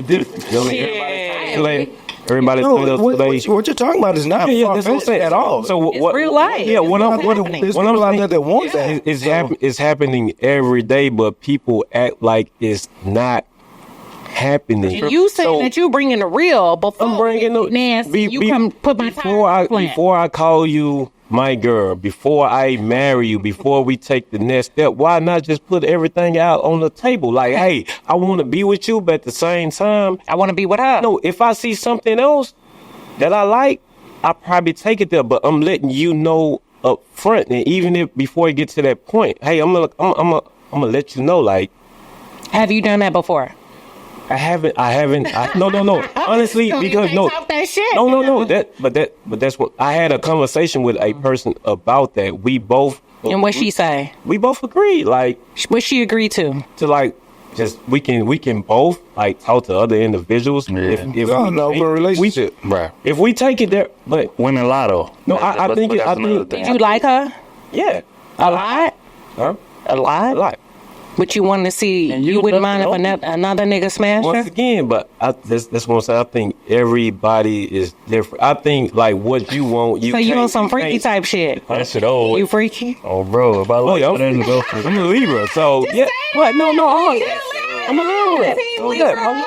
different. You know, everybody's What you're talking about is not far-fetched at all. So what? real life. Yeah, what I'm There's people out there that want that. It's happening every day, but people act like it's not happening. You saying that you bringing the real before I'm bringing the nasty. You come put my time before I call you my girl, before I marry you, before we take the next step. Why not just put everything out on the table? Like, hey, I want to be with you, but at the same time, I want to be with her. no. If I see something else that I like, I probably take it there. But I'm letting you know up front, and even if before it gets to that point, hey, I'm gonna let you know. Like, Have you done that before? I haven't. No. Honestly, because no. Talk that shit. No. But that's what I had a conversation with a person about that. We both. And what she say? We both agreed, like, What she agreed to? like, just we can both like talk to other individuals. Yeah. If No, for a relationship. Right. if we take it there, but Winning lotto. no, I think that's another thing. Did you like her? yeah, A lot? huh? A lot? a lot. But you wanted to see, And you you wouldn't love mind if to another nigga smashed Once her? again, but that's what I'm saying. I think everybody is different. I think like what you want, you. So you can't- on some freaky can't- type shit? That shit over. You freaky? Oh, bro. If I Oh, like yeah, that, I'm a Libra, so yeah. What? No, I'm a Libra.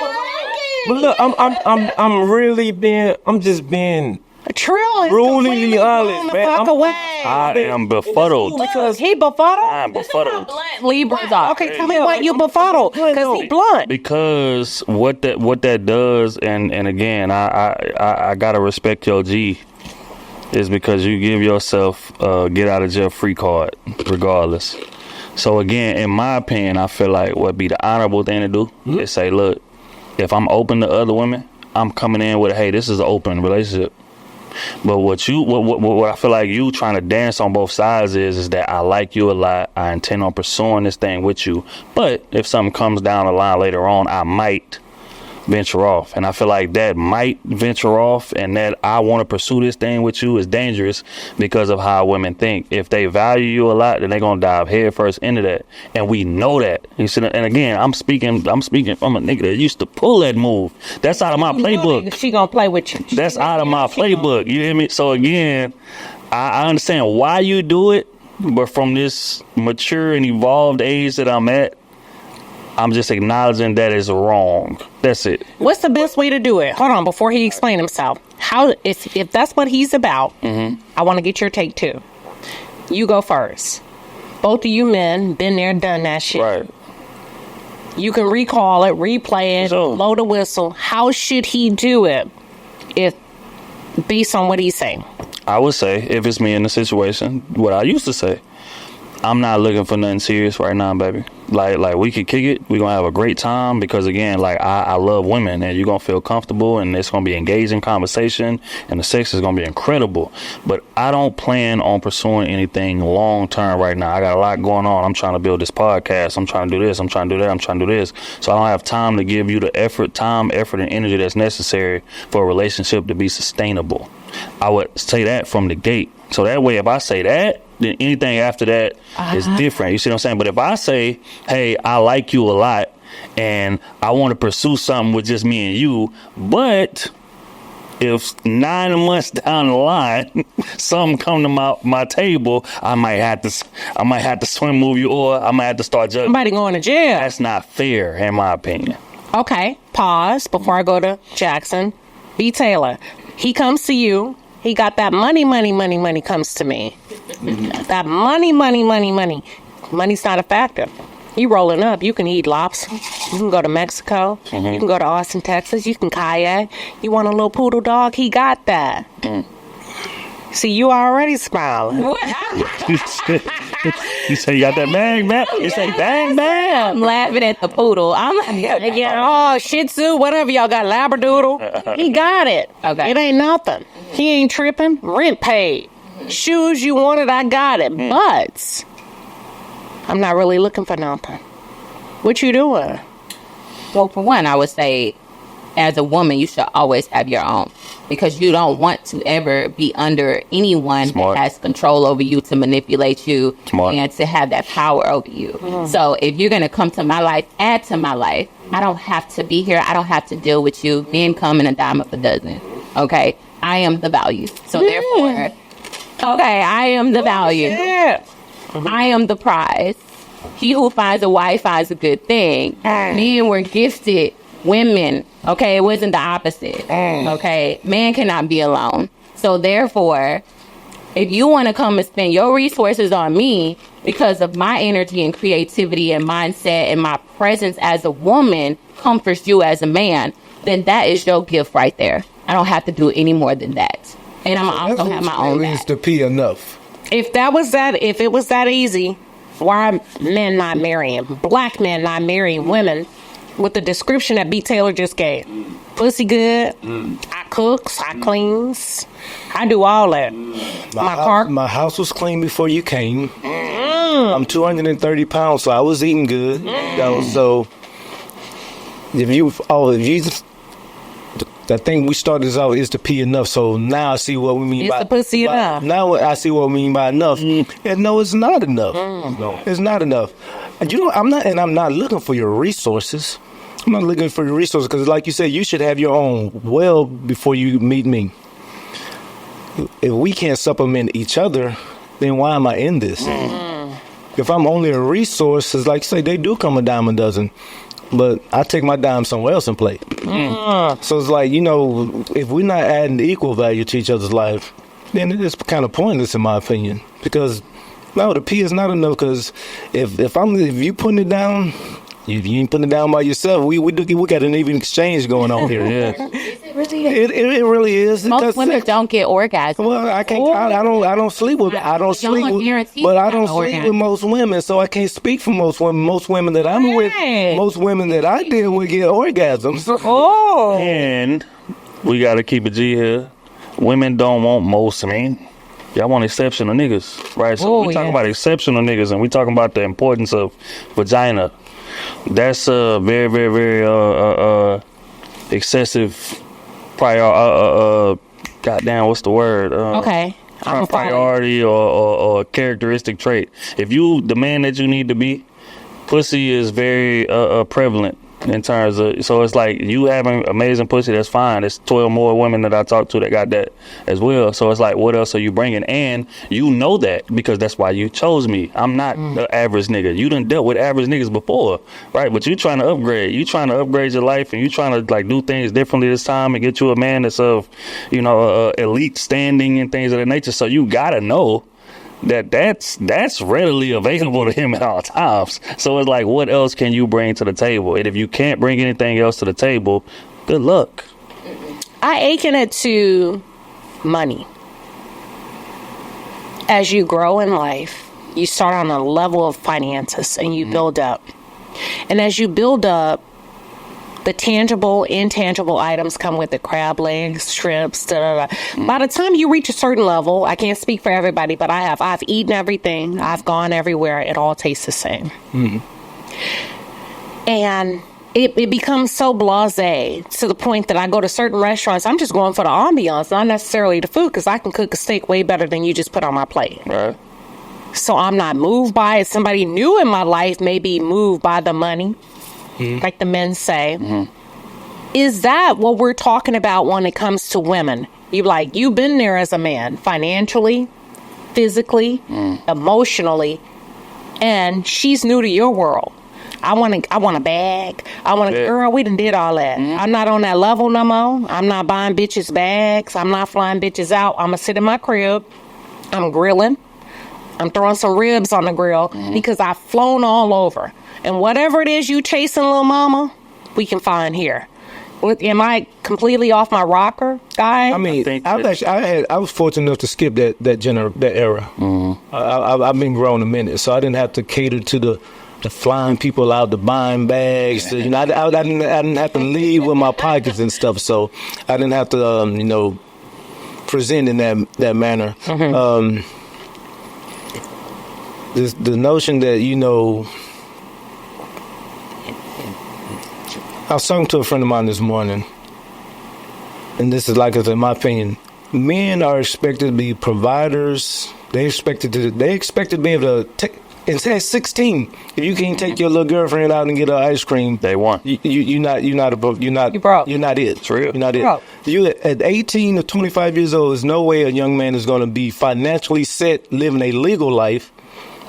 But look, I'm really being. I'm just being Trill is brutally honest, man. fuck away. I am befuddled. Because he befuddled? I'm befuddled. Blunt Libras are. Okay, tell me why you befuddled. Because he blunt. Because what that does, and again, I gotta respect your G, is because you give yourself get out of jail free card, regardless. So again, in my opinion, I feel like what be the honorable thing to do is say, look, if I'm open to other women, I'm coming in with, hey, this is an open relationship. But what I feel like you trying to dance on both sides is that I like you a lot. I intend on pursuing this thing with you. But if something comes down the line later on, I might venture off. And I feel like that might venture off and that I want to pursue this thing with you is dangerous because of how women think. If they value you a lot, then they're going to dive headfirst into that. And we know that. You see, and again, I'm speaking from a nigga that used to pull that move. That's out of my playbook. She gonna play with you. That's out of my playbook. You hear me? So again, I understand why you do it, but from this mature and evolved age that I'm at, I'm just acknowledging that is wrong. That's it. What's the best way to do it? Hold on, before he explains himself. If that's what he's about, I want to get your take too. You go first. Both of you men been there, done that shit. Right. You can recall it, replay it, Sure. blow the whistle. How should he do it? If based on what he's saying. I would say, if it's me in the situation, what I used to say, I'm not looking for nothing serious right now, baby. Like we could kick it. We're gonna have a great time because again, like I love women and you're gonna feel comfortable and it's gonna be engaging conversation and the sex is gonna be incredible. But I don't plan on pursuing anything long term right now. I got a lot going on. I'm trying to build this podcast. I'm trying to do this. I'm trying to do that. I'm trying to do this. So I don't have time to give you the effort, and energy that's necessary for a relationship to be sustainable. I would say that from the gate. So that way, if I say that, then anything after that is different. You see what I'm saying? But if I say, hey, I like you a lot and I want to pursue something with just me and you, but if 9 months down the line, something come to my table, I might have to swim move you or I might have to start judging. Somebody going to jail. That's not fair, in my opinion. Okay, pause before I go to Jackson. B. Taylor, he comes to you. He got that money comes to me. That money. Money's not a factor. You rolling up, you can eat lobster. You can go to Mexico. You can go to Austin, Texas. You can kayak. You want a little poodle dog? He got that. See, you already smiling. You say you got that bang, man. You say bang, bang. I'm laughing at the poodle. I'm like, Yeah, Shih Tzu, whatever y'all got, Labradoodle. He got it. Okay. It ain't nothing. He ain't tripping. Rent paid. Shoes you wanted, I got it. But I'm not really looking for nothing. What you doing? well, for one, I would say, as a woman, you should always have your own. Because you don't want to ever be under anyone Smart. that has control over you to manipulate you Smart. and to have that power over you. So if you're going to come to my life, add to my life. I don't have to be here. I don't have to deal with you. Men come in a dime of a dozen. Okay? I am the value. So therefore, okay, I am the value. Yeah. I am the prize. He who finds a wife finds a good thing. Men were gifted women. Okay, it wasn't the opposite. Okay, man cannot be alone. So therefore, if you want to come and spend your resources on me because of my energy and creativity and mindset and my presence as a woman comforts you as a man, then that is your gift right there. I don't have to do any more than that. And I'm also have my own means back. to pee enough. If it was that easy, why are men not marrying? Black men not marrying women with the description that B. Taylor just gave. Pussy good. I cooks. I cleans. I do all that. My house was clean before you came. I'm 230 pounds, so I was eating good. So the thing we started this out is to pee enough. So now I see what we mean It's by the pussy enough. Now I see what we mean by enough. And no, it's not enough. No, it's not enough. And I'm not looking for your resources. I'm not looking for your resources because, like you said, you should have your own well before you meet me. If we can't supplement each other, then why am I in this? If I'm only a resource, it's like you say, they do come a dime a dozen. But I take my dime somewhere else and play. So it's like, if we're not adding equal value to each other's life, then it's kind of pointless in my opinion. Because no, the P is not enough. Because if you putting it down, if you ain't putting it down by yourself, we got an even exchange going on here. It really is. Most women don't get orgasms. Well, I can't. I don't sleep with. I don't sleep with. But I don't sleep with most women, so I can't speak for most women. Most women that I'm with, most women that I deal with get orgasms. And we got to keep it G here. Women don't want most men. Y'all want exceptional niggas, right? So we talking about exceptional niggas, and we talking about the importance of vagina. That's a very, very, very excessive goddamn, what's the word? Okay. Priority or characteristic trait. If you the man that you need to be, pussy is very prevalent in terms of, so it's like you having amazing pussy, that's fine. There's 12 more women that I talk to that got that as well. So it's like, what else are you bringing? And you know that because that's why you chose me. I'm not the average nigga. You done dealt with average niggas before, right? But you trying to upgrade. You trying to upgrade your life, and you trying to like do things differently this time and get you a man that's of, elite standing and things of that nature. So you gotta know that's readily available to him at all times. So it's like, what else can you bring to the table? And if you can't bring anything else to the table, good luck. I akin it to money. As you grow in life, You start on a level of finances and you build up. And as you build up, the tangible, intangible items come with it. Crab legs, shrimps, By the time you reach a certain level, I can't speak for everybody, but I've eaten everything. I've gone everywhere. It all tastes the same. And it becomes so blasé to the point that I go to certain restaurants. I'm just going for the ambiance, not necessarily the food, because I can cook a steak way better than you just put on my plate. Right. So I'm not moved by it. Somebody new in my life may be moved by the money, like the men say. Is that what we're talking about when it comes to women? You've been there as a man, financially, physically, emotionally, and she's new to your world. I want a bag. I want a girl. We done did all that. I'm not on that level no more. I'm not buying bitches bags. I'm not flying bitches out. I'm going to sit in my crib. I'm grilling. I'm throwing some ribs on the grill because I've flown all over. And whatever it is you chasing, little mama, we can find here. Am I completely off my rocker, guy? I mean, I was fortunate enough to skip that era. I've been grown a minute, so I didn't have to cater to the flying people out, the buying bags. I didn't have to leave with my pockets and stuff, so I didn't have to, present in that manner. The notion that, I was talking to a friend of mine this morning, and this is like I said, in my opinion, men are expected to be providers. They expected to be able to take. It's at 16. If you can't take your little girlfriend out and get her ice cream, They won. You broke. You're not it. It's real. You're not it. Broke. You at 18 or 25 years old, there's no way a young man is going to be financially set, living a legal life,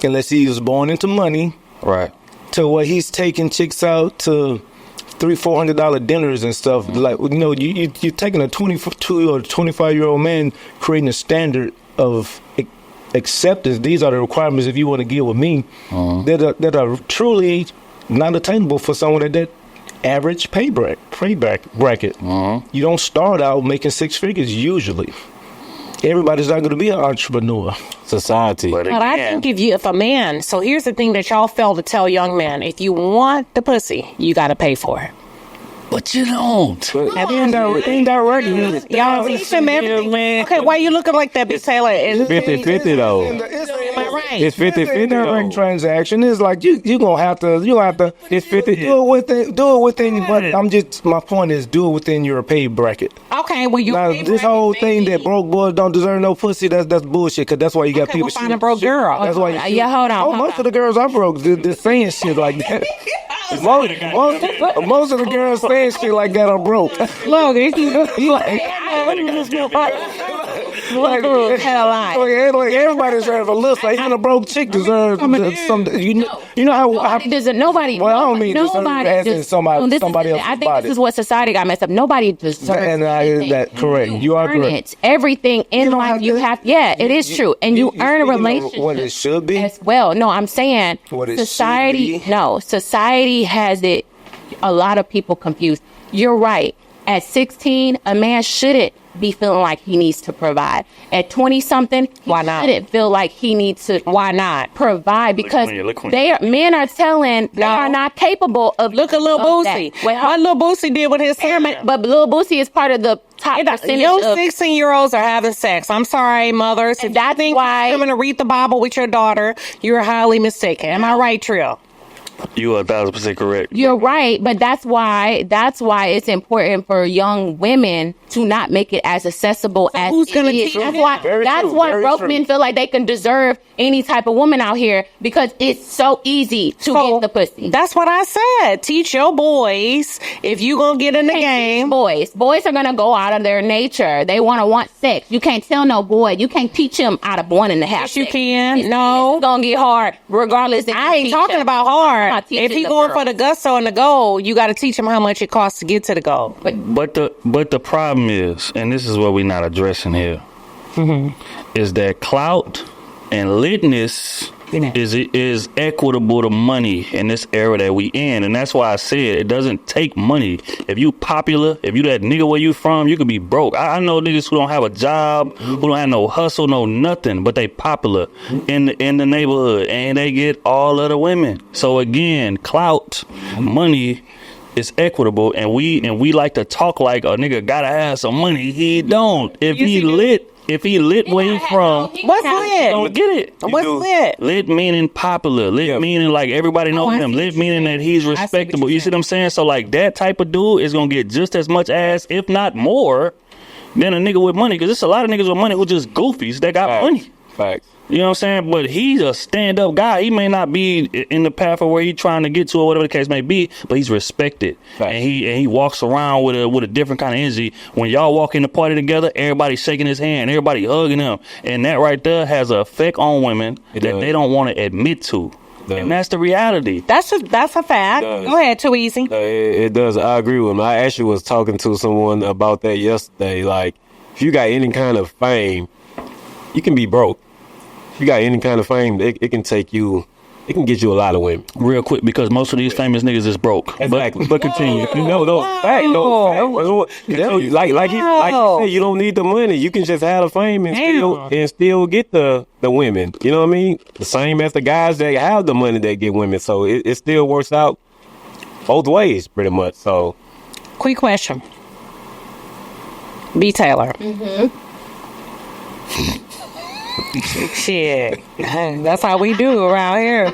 unless he was born into money. Right. To where he's taking chicks out to $300-$400 dinners and stuff. Like, you're taking a 22 or 25-year-old man, creating a standard of acceptance. These are the requirements if you want to get with me that are truly not attainable for someone at that average pay bracket. You don't start out making six figures usually. Everybody's not going to be an entrepreneur. Society. But But I again, think if a man, so here's the thing that y'all fail to tell young men: if you want the pussy, you got to pay for it. but you don't. Y'all teach them everything. Okay, why you looking like that, Big Taylor? 50-50 though. Am I right? It's 50-50 though. Transaction is like you gonna have to. It's 50. Do it within. But my point is, do it within your pay bracket. Okay, well you. Now this whole thing that broke boys don't deserve no pussy, that's bullshit. Cause that's why you got Okay, people. we'll find a broke girl. That's why. Hold on. Most of the girls I broke, they're saying shit like that. Most of the girls saying shit like that are broke. Look, Like everybody deserves a list. Like even a broke chick deserves some. You know how Nobody. Well, I don't mean nobody deserve as in somebody else's I think body. this is what society got messed up. Nobody deserves. And that correct. You are earn correct. it. Everything in You don't life have you to- have. Yeah, it is true, and you earn a speaking of relationship. what it should be. As well. No, I'm saying What it society. should be. No, society has it. A lot of people confused. You're right. At 16, a man shouldn't be feeling like he needs to provide. At 20 something, Why not? Shouldn't feel like he needs to. Why not? Provide because Look when men are telling they are not capable of. Look at Lil of that. Boosie. Wait, What Lil Boosie did with his hair? but Lil Boosie is part of the top percentage Young of 16-year-olds are having sex. I'm sorry, mothers. If that's you think why- you're going to read the Bible with your daughter, you're highly mistaken. Am I right, Trill? You are 1,000% correct. You're right, but that's why it's important for young women to not make it as accessible as who's gonna it is. teach That's them? why Very that's true, why very broke true. men feel like they can deserve any type of woman out here because it's so easy to get the pussy. That's what I said. Teach your boys if you going to get in the game. Boys are gonna go out of their nature. They want sex. You can't tell no boy. You can't teach him out of wanting to have Yes, you sex. can. No. It's gonna get hard regardless. If I you ain't teach talking him. about I'm hard. not teaching If he the going girl. for the gusto and the goal, you got to teach him how much it costs to get to the goal. But the problem is, and this is what we're not addressing here, is that clout and litness is equitable to money in this era that we in. And that's why I said it doesn't take money. If you popular, if you that nigga where you from, you could be broke. I know niggas who don't have a job, who don't have no hustle, no nothing, but they popular in the neighborhood and they get all of the women. So again, clout, money is equitable, and we like to talk like a nigga gotta have some money. He don't. If he lit where he from, What's lit? don't get it. What's lit? Lit meaning popular. Lit meaning like everybody knows him. Lit meaning that he's respectable. You see what I'm saying? So like that type of dude is gonna get just as much ass, if not more, than a nigga with money. Because there's a lot of niggas with money who just goofies that got money. Facts. You know what I'm saying? But he's a stand-up guy. He may not be in the path of where he's trying to get to or whatever the case may be, but he's respected. Right. And he walks around with a different kind of energy. When y'all walk in the party together, everybody shaking his hand, everybody hugging him. And that right there has an effect on women that they don't want to admit to. And that's the reality. That's a fact. Go ahead, Too Easy. It does. I agree with him. I actually was talking to someone about that yesterday. Like, if you got any kind of fame, you can be broke. If you got any kind of fame, it can take you, it can get you a lot of women. Real quick, because most of these famous niggas is broke. Exactly. But continue. No, fact. Like he said, you don't need the money. You can just have the fame and still get the women. You know what I mean? The same as the guys that have the money that get women. So it still works out both ways, pretty much. So, Quick question. B. Taylor. Shit, that's how we do around here.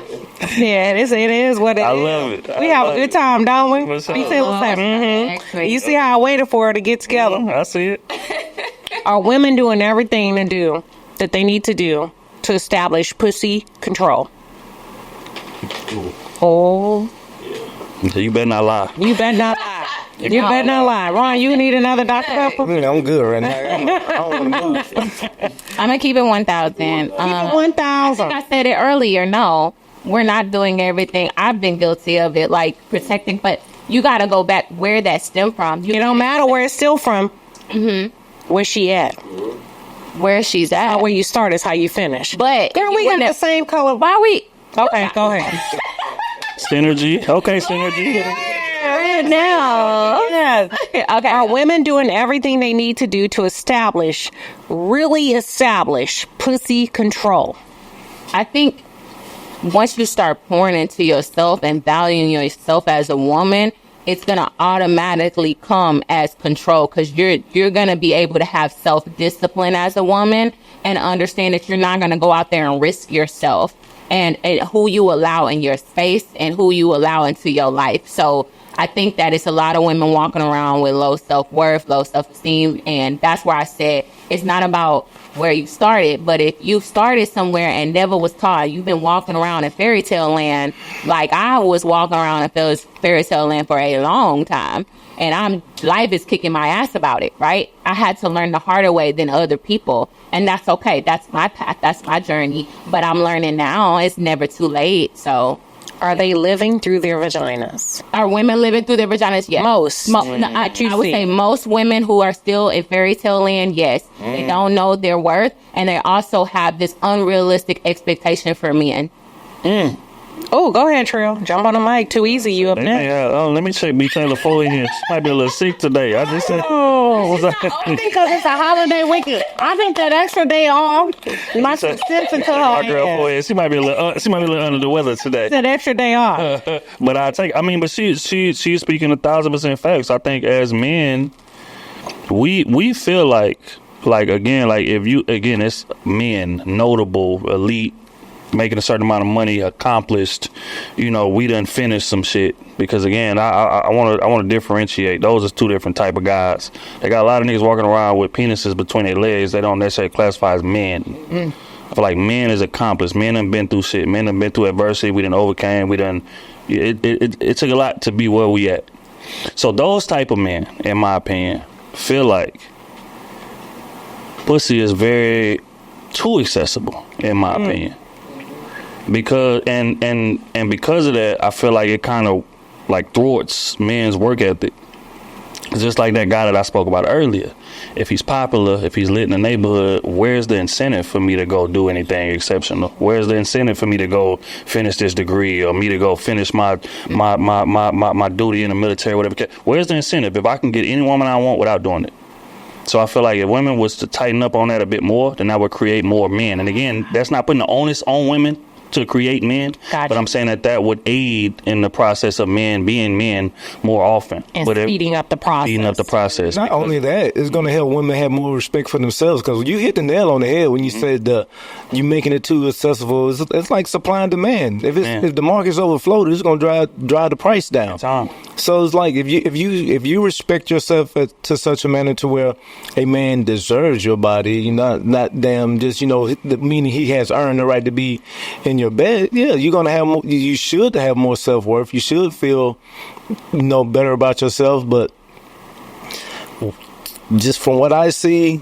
Yeah, it is what it is. I love it. We have a good time, don't we? What's up? B. Taylor said, You see how I waited for her to get together? I see it. Are women doing everything that they need to do to establish pussy control? Oh, So you better not lie. you better not lie. You better not lie. Ron, you need another Dr. Pepper? I'm good right now. I'm gonna keep it 1,000. 1,000. I said it earlier. No, we're not doing everything. I've been guilty of it, like protecting. But you got to go back where that stemmed from. It don't matter where it's still from. Where's she at? Where she's at. Not where you start is how you finish. But Girl, we got the same color. why we? Okay, go ahead. Synergy. Okay, synergy. Now. Okay. Are women doing everything they need to do to really establish pussy control? I think once you start pouring into yourself and valuing yourself as a woman, it's going to automatically come as control, because you're going to be able to have self-discipline as a woman and understand that you're not going to go out there and risk yourself and who you allow in your space and who you allow into your life. So I think that it's a lot of women walking around with low self-worth, low self-esteem, and that's where I said it's not about where you started, but if you started somewhere and never was taught, you've been walking around in fairy tale land, like I was walking around in fairy tale land for a long time, and life is kicking my ass about it, right? I had to learn the harder way than other people, and that's okay. That's my path. That's my journey, but I'm learning now. It's never too late, so... Are they living through their vaginas? Are women living through their vaginas? Yes. Most. No, I would say most women who are still in fairy tale land, yes. They don't know their worth, and they also have this unrealistic expectation for men. Oh, go ahead, Trill. Jump on the mic. Too easy. You up next. Let me check B. Taylor Foley in. She might be a little sick today. I just said... Because it's a holiday weekend. I think that extra day off might sense into her. My girl Foley, she might be a little under the weather today. That extra day off. But she's speaking 1,000% facts. I think as men, we feel like it's men, notable, elite, making a certain amount of money, accomplished, we done finished some shit. Because again, I want to differentiate. Those are two different type of guys. They got a lot of niggas walking around with penises between their legs. They don't necessarily classify as men. I feel like men is accomplished. Men done been through shit. Men done been through adversity. We done overcame. It took a lot to be where we at. So those type of men, in my opinion, feel like pussy is very too accessible, in my opinion. Because and because of that, I feel like it kind of like thwarts men's work ethic. Just like that guy that I spoke about earlier. if he's popular, if he's lit in the neighborhood, where's the incentive for me to go do anything exceptional? Where's the incentive for me to go finish this degree, or me to go finish my duty in the military, whatever? Where's the incentive if I can get any woman I want without doing it? So I feel like if women was to tighten up on that a bit more, then that would create more men. And again, that's not putting the onus on women to create men, Gotcha. but I'm saying that would aid in the process of men being men more often. And but speeding up the process. Speeding up the process. Not only that, it's going to help women have more respect for themselves, because you hit the nail on the head when you said you making it too accessible. It's like supply and demand. If the market's overflowed, it's going to drive the price down. So it's like if you respect yourself to such a manner to where a man deserves your body, you're not damn just meaning he has earned the right to be in your bed. Yeah, you're gonna have more, you should have more self-worth. You should feel better about yourself. But just from what I see,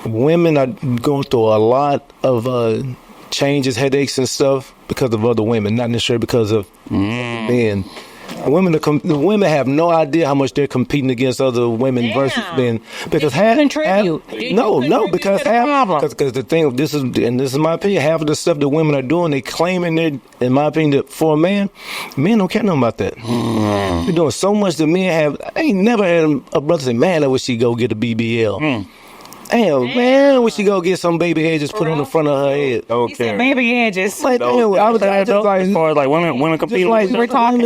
women are going through a lot of changes, headaches, and stuff because of other women, not necessarily because of men. Women have no idea how much they're competing against other women versus men, because because the thing, this is my opinion, half of the stuff that women are doing, they claiming they're, in my opinion, that for a man don't care nothing about that. They're doing so much that men have. I ain't never had a brother say, man, I wish she'd go get a BBL. Damn, man, I wish she go get some baby edges put on the front of her head. He said baby edges. Like, I was just like, as far as like women competing, like we're talking,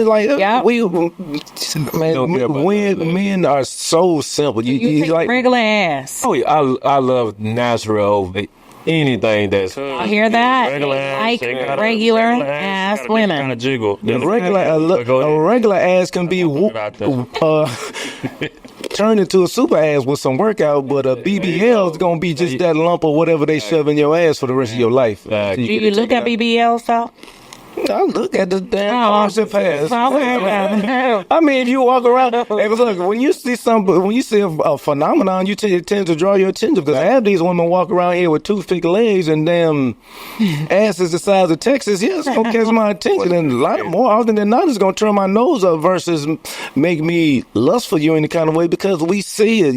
men are so simple. You take like regular ass. Oh, yeah, I love natural over anything that's. I hear that. Regular ass women. Kind of jiggle. a regular ass can be turned into a super ass with some workout, but a BBL is gonna be just that lump or whatever they shove in your ass for the rest of your life. Do you look at BBLs though? I look at the damn pass. Okay. I mean, if you walk around, hey, look, when you see a phenomenon, you tend to draw your attention, because I have these women walk around here with toothpick legs and damn asses the size of Texas. Yeah, it's gonna catch my attention, and a lot more often than not, it's gonna turn my nose up versus make me lust for you in any kind of way, because we see it.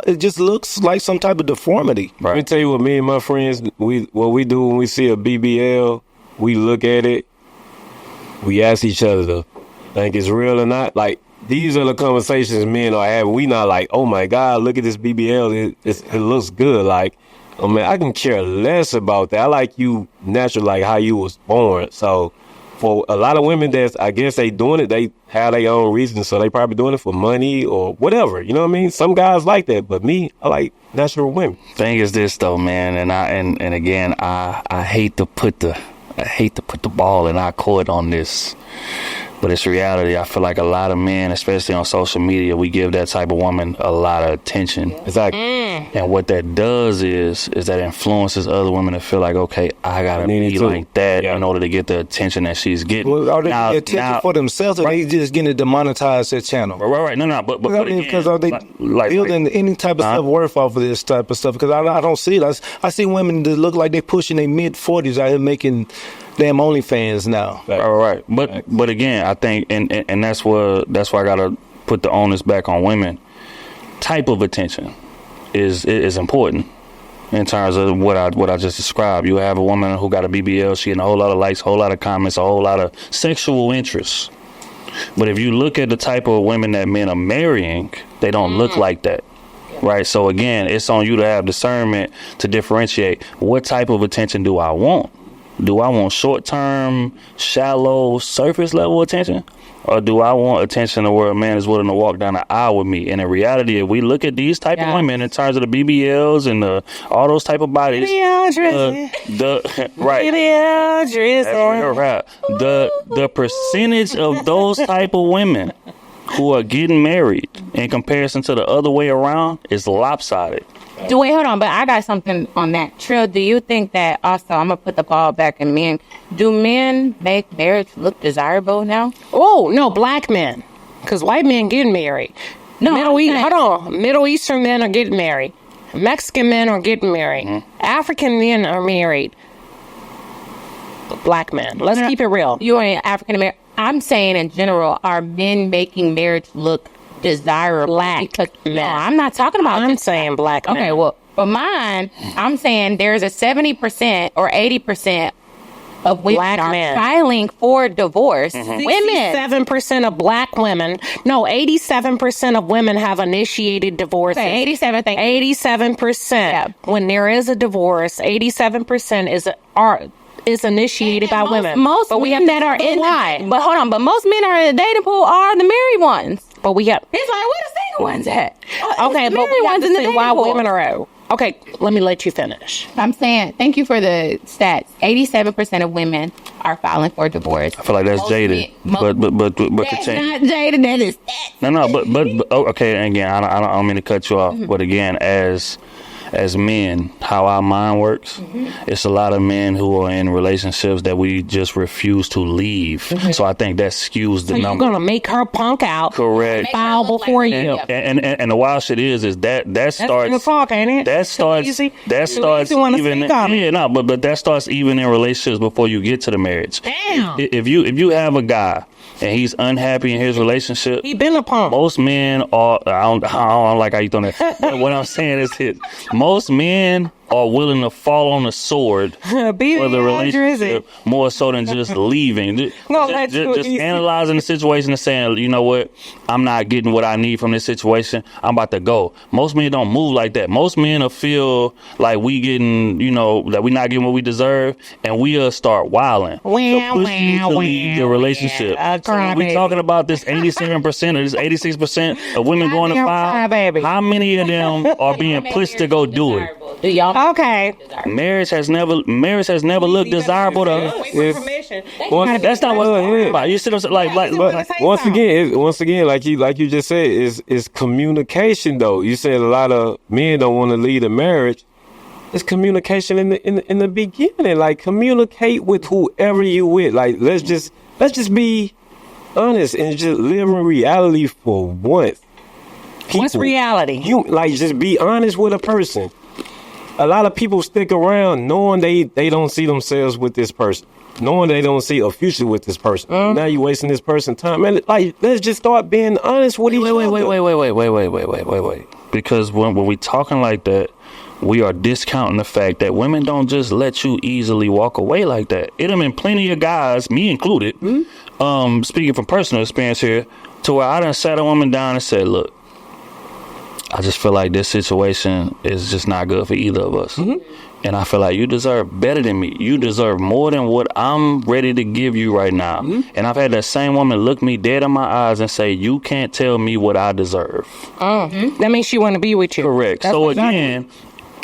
It just looks like some type of deformity. Let me tell you what me and my friends what we do when we see a BBL. We look at it, we ask each other to think it's real or not. Like, these are the conversations men are having. We not like, oh my God, look at this BBL. It looks good. Like, oh man, I can care less about that. I like you natural, like how you was born. So for a lot of women I guess they doing it, they have their own reasons. So they probably doing it for money or whatever. You know what I mean? Some guys like that, but me, I like natural women. Thing is this though, man, and again, I hate to put the ball in our court on this, but it's reality. I feel like a lot of men, especially on social media, we give that type of woman a lot of attention. Exactly. And what that does is that influences other women to feel like, okay, I gotta be like that in order to get the attention that she's getting. Well, are they getting attention for themselves, or they just getting to demonetize their channel? Right. No, but because are they building any type of self-worth off of this type of stuff? Because I don't see it. I see women that look like they're pushing their mid-40s out here making damn OnlyFans now. Right. But again, I think, and that's why I gotta put the onus back on women. Type of attention is important in terms of what I just described. You have a woman who got a BBL, she getting a whole lot of likes, a whole lot of comments, a whole lot of sexual interest. But if you look at the type of women that men are marrying, they don't look like that. Right. So again, it's on you to have discernment to differentiate what type of attention do I want. Do I want short-term, shallow, surface-level attention? Or do I want attention to where a man is willing to walk down the aisle with me? And in reality, if we look at these type of women in terms of the BBLs and all those type of bodies, the percentage of those type of women who are getting married in comparison to the other way around is lopsided. Wait, hold on, but I got something on that. Trill, do you think that also, I'm going to put the ball back in men, do men make marriage look desirable now? Oh, no, black men. Because white men get married. No, Middle Eastern men are getting married. Mexican men are getting married. African men are married. Black men. Let's keep it real. You're an African American. I'm saying in general, are men making marriage look desirable. Because, no, I'm not talking about. I'm saying black men. Okay, well, for mine, I'm saying there's a 70% or 80% of women Black are men. filing for divorce. Women. 67% of black women. No, 87% of women have initiated divorces. Okay, 87. 87%. Yeah. When there is a divorce, 87% is initiated by women. Most but we men have that are in why. but hold on, but most men are in the dating pool are the married ones. But we have It's like, where the single ones at? okay, The but married we have ones to in the say dating why pool. women are out. Okay, let me let you finish. I'm saying, thank you for the stats. 87% of women are filing for divorce. I feel like that's Most jaded, men- but to That's change. not jaded. That is stats. No, but oh, okay. And again, I don't mean to cut you off, but again, as men, how our mind works, it's a lot of men who are in relationships that we just refuse to leave. So I think that skews the So you're number. gonna make her punk out. Correct. File before you. And the wild shit is that That's starts gonna talk, ain't it? that starts easy. that Too starts easy wanna even speak on it. yeah no but that starts even in relationships before you get to the marriage. Damn. If you have a guy and he's unhappy in his relationship, He been a punk. most men are I don't like how you throwing that. But what I'm saying is most men are willing to fall on the sword Be for the the relationship more so than just leaving. No, that's too Just easy. analyzing the situation and saying, you know what, I'm not getting what I need from this situation. I'm about to go. Most men don't move like that. Most men will feel like we getting, that we not getting what we deserve, and we'll start wilding. Well, push you to leave your relationship. Yeah, So when we crybaby. talking about this 87% or this 86% of women going to Goddamn file, crybaby. how many of them are being pushed to go do it? Do y'all? Okay. Marriage has never looked desirable to us. That's not what I'm about. You see what I'm saying? But once again, like you just said, is communication though. You said a lot of men don't want to lead a marriage. It's communication in the beginning. Like communicate with whoever you with. Like let's just be honest and just live in reality for once. What's reality? You just be honest with a person. A lot of people stick around knowing they don't see themselves with this person, knowing they don't see a future with this person. Now you wasting this person's time, man. Like let's just start being honest with each other. Wait. Because when we talking like that, we are discounting the fact that women don't just let you easily walk away like that. It have been plenty of guys, me included, speaking from personal experience here, to where I done sat a woman down and said, look, I just feel like this situation is just not good for either of us. And I feel like you deserve better than me. You deserve more than what I'm ready to give you right now. And I've had that same woman look me dead in my eyes and say, you can't tell me what I deserve. That means she want to be with you. Correct. That's So exactly. again,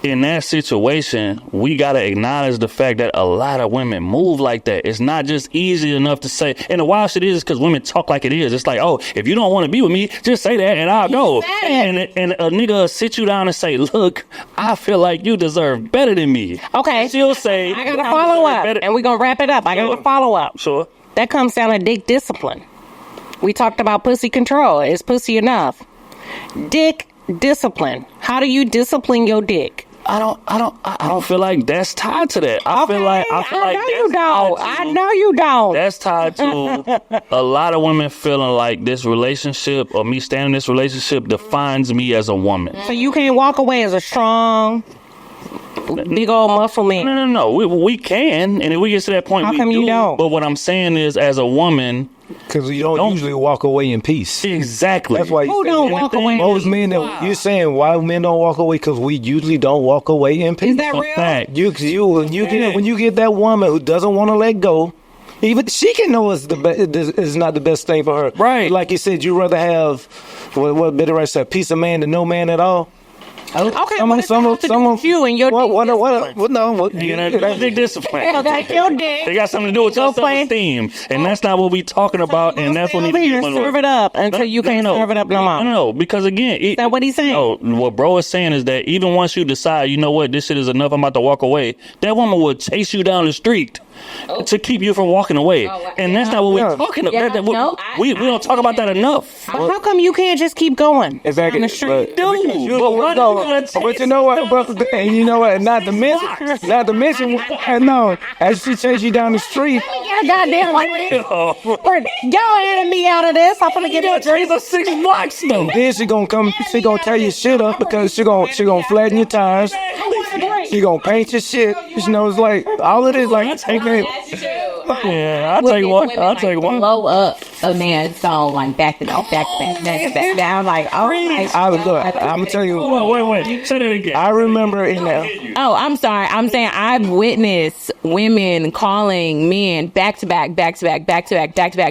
in that situation, we got to acknowledge the fact that a lot of women move like that. It's not just easy enough to say. And the wild shit is because women talk like it is. It's like, oh, if you don't want to be with me, just say that and I'll go. And a nigga will sit you down and say, look, I feel like you deserve better than me. Okay. She'll say, I got to follow up, and we're going to wrap it up. I got to follow up. Sure. That comes down to dick discipline. We talked about pussy control. Is pussy enough? Dick discipline. How do you discipline your dick? I don't feel like that's tied to that. I feel like I know you that's don't. tied to- I know you don't. That's tied to a lot of women feeling like this relationship or me standing in this relationship defines me as a woman. So you can't walk away as a strong, big old muscle man. No. We can, and if we get to that point, How we come do. you don't? But what I'm saying is, as a woman, Because you don't usually walk away in peace. exactly. That's why Who don't walk away? most men that you're saying why men don't walk away because we usually don't walk away in peace. Is that A real? fact. When you get that woman who doesn't want to let go, even she can know it's it's not the best thing for her. Right. Like you said, you rather have what better right said, peace of man than no man at all. Okay, what does that have to do with you and your Big discipline. Take your dick. They got something to do with your Go play. self-esteem, and that's not what we talking about. And that's what Over here, serve it up until you can't serve it up no more. No, because again, is that what he's saying? No, what bro is saying is that even once you decide, you know what, this shit is enough, I'm about to walk away, that woman will chase you down the street to keep you from walking away. And that's not what we're Yeah. talking about. Yeah, no, we don't talk about that enough. But how come you can't just keep going? Exactly. On the street? Dude, but what But you know what, brother? And you know what? Not to mention, no. As she chased you down the street, Goddamn, like y'all handing me out of this. I'm gonna get a drink. These are 6 blocks though. then she gonna come. She gonna tear your shit up because she gonna flatten your tires. She gonna paint your shit. You know, it's like all it is. Like, okay, Yeah, I'll take one. I'll take one. Blow up a man's song like back to back, back to back. Down like, all right. I was look. I'm gonna tell you. Wait. Say that again. I remember in there. Oh, I'm sorry. I'm saying I've witnessed women calling men back to back,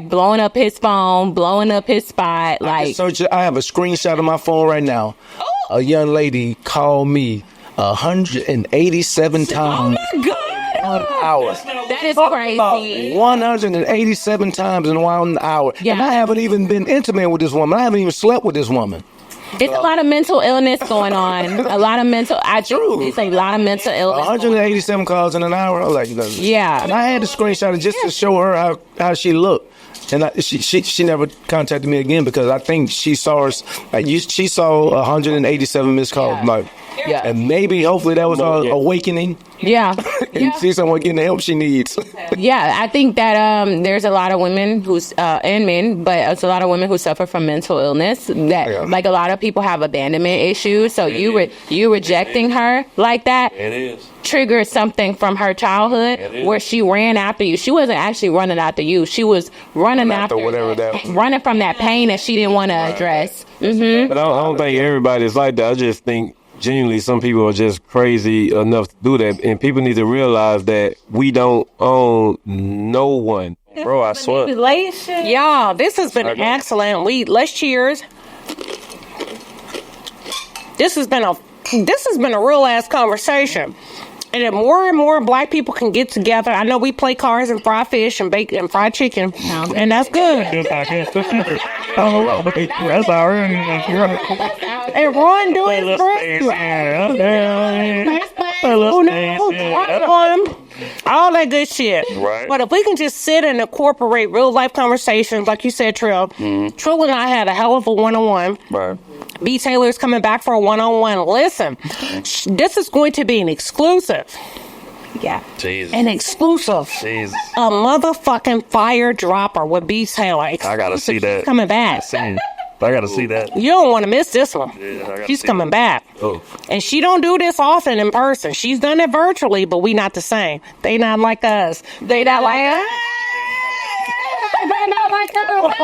blowing up his phone, blowing up his spot. Like, Search it. I have a screenshot of my phone right now. A young lady called me 187 times an hour. that is crazy. 187 times in 1 hour. Yeah. And I haven't even been intimate with this woman. I haven't even slept with this woman. It's a lot of mental illness going on. A lot of mental. It's a lot of mental illness. 187 calls in an hour. I was like, Yeah. And I had to screenshot it just to show her how she looked. And she never contacted me again because I think she saw us. She saw 187 missed calls. Yeah. Like, Yeah. and maybe hopefully that was her awakening Yeah. and see someone getting the help she needs. Yeah, I think that there's a lot of women who's and men, but it's a lot of women who suffer from mental illness. That like a lot of people have abandonment issues. So you rejecting her like that triggered something from her childhood where she ran after you. She wasn't actually running after you. She was running after whatever running from that pain that she didn't want to address. Mm-hmm. But I don't think everybody's like that. I just think genuinely some people are just crazy enough to do that. And people need to realize that we don't own no one. Bro, I swear. Y'all, this has been excellent. Let's cheers. This has been a real ass conversation. And if more and more black people can get together, I know we play cards and fry fish and bake and fried chicken, and that's good. That's all right. And Ron doing great. All that good shit. Right. But if we can just sit and incorporate real life conversations, like you said, Trill. Trill and I had a hell of a one-on-one. Right. B. Taylor's coming back for a one-on-one. Listen, this is going to be an exclusive. Yeah. Jesus. An exclusive. Jesus. A motherfucking fire dropper with B. Taylor. I gotta see that. Coming back. I gotta see that. You don't want to miss this one. Yeah, She's coming back. Oh. And she don't do this often in person. She's done it virtually, but we not the same. They not like us. They not like us. They not like us.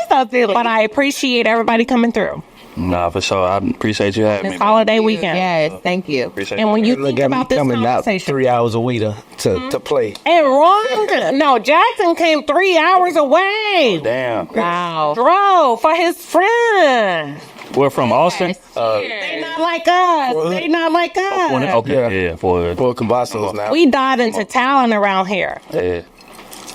But I appreciate everybody coming through. Nah, for sure. I appreciate you having This me. holiday weekend. Yes, thank you. Appreciate And when you Look think at me about this coming out conversation. 3 hours away to play. And Ron, no, Jackson came 3 hours away. Damn. Wow. Drove for his friend. We're from Austin. They not like us. They not like us. Okay, yeah, for Cavazos now. We dive into talent around here. yeah.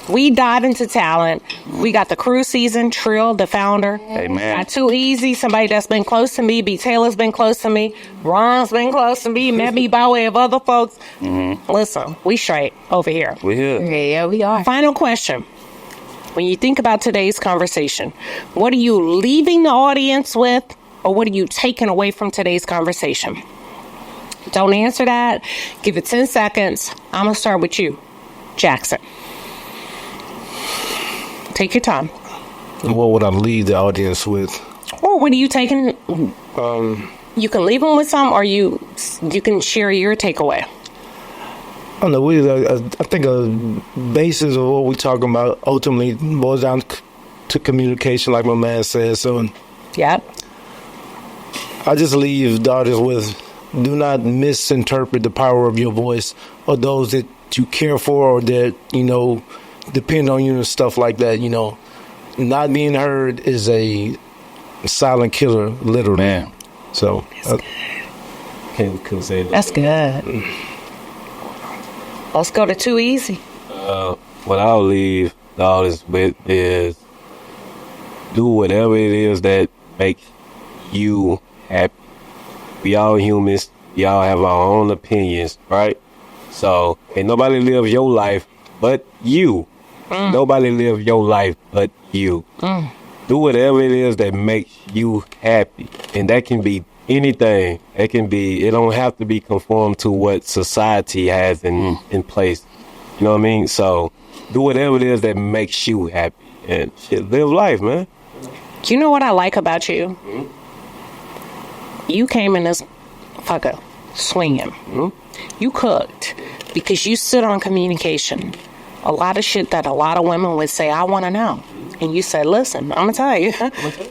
We dive into talent. We got the crew season, Trill, the founder. Hey man. Got Too Easy, somebody that's been close to me. B. Taylor's been close to me. Ron's been close to me. Met me by way of other folks. Listen, we straight over here. We here. Yeah, we are. Final question. When you think about today's conversation, what are you leaving the audience with, or what are you taking away from today's conversation? Don't answer that. Give it 10 seconds. I'm going to start with you, Jackson. Take your time. What would I leave the audience with? Or what are you taking? You can leave them with some, or you can share your takeaway. I don't know. I think a basis of what we're talking about ultimately boils down to communication, like my man said. So Yep. I just leave the audience with: do not misinterpret the power of your voice or those that you care for or that depend on you and stuff like that. Not being heard is a silent killer, literally. Man. So Couldn't say that. That's good. Let's go to Too Easy. What I'll leave the audience with is do whatever it is that makes you happy. We all humans. We all have our own opinions, right? So, ain't nobody live your life but you. Nobody live your life but you. Do whatever it is that makes you happy. And that can be anything. It don't have to be conformed to what society has in place. You know what I mean? So, do whatever it is that makes you happy. And shit, live life, man. You know what I like about you? You came in this fucker swinging. You cooked because you stood on communication. A lot of shit that a lot of women would say, I want to know. And you said, listen, I'm going to tell you,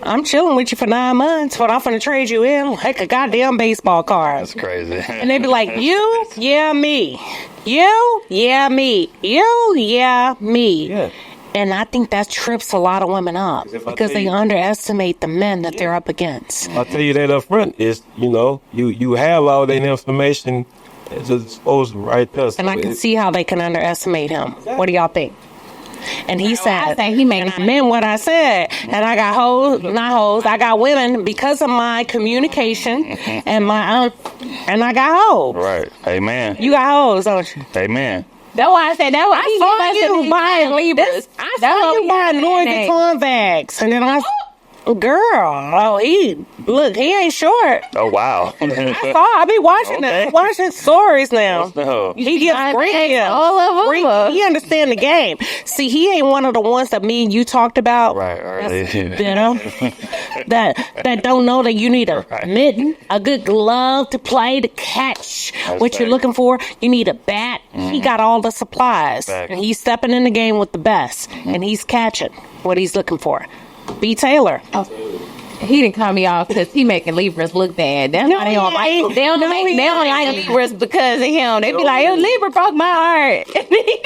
I'm chilling with you for 9 months, but I'm going to trade you in like a goddamn baseball card. That's crazy. And they'd be like, you, yeah, me. You, yeah, me. You, yeah, me. Yeah. And I think that trips a lot of women up because they underestimate the men that they're up against. I'll tell you that up front is, you have all that information. It's just supposed to right there. And I can see how they can underestimate him. What do y'all think? And he said, I think he making I meant what I said. And I got I got women because of my communication and and I got hoes. Right. Amen. You got hoes, don't you? Amen. That's why I said that. I saw you buying Libras. I saw you buying Louis Vuitton bags. And then he ain't short. Oh, wow. I be watching it. Watching stories now. No. He gets great. All of them. He understand the game. See, he ain't one of the ones that me and you talked about. Right. That don't know that you need a mitten, a good glove to play to catch what you're looking for. You need a bat. He got all the supplies. Fact. And he's stepping in the game with the best. And he's catching what he's looking for. B. Taylor. He didn't call me off because he making Libras look bad. That's why they don't like. They don't like Libras because of him. They be like, "Oh, Libra broke my heart."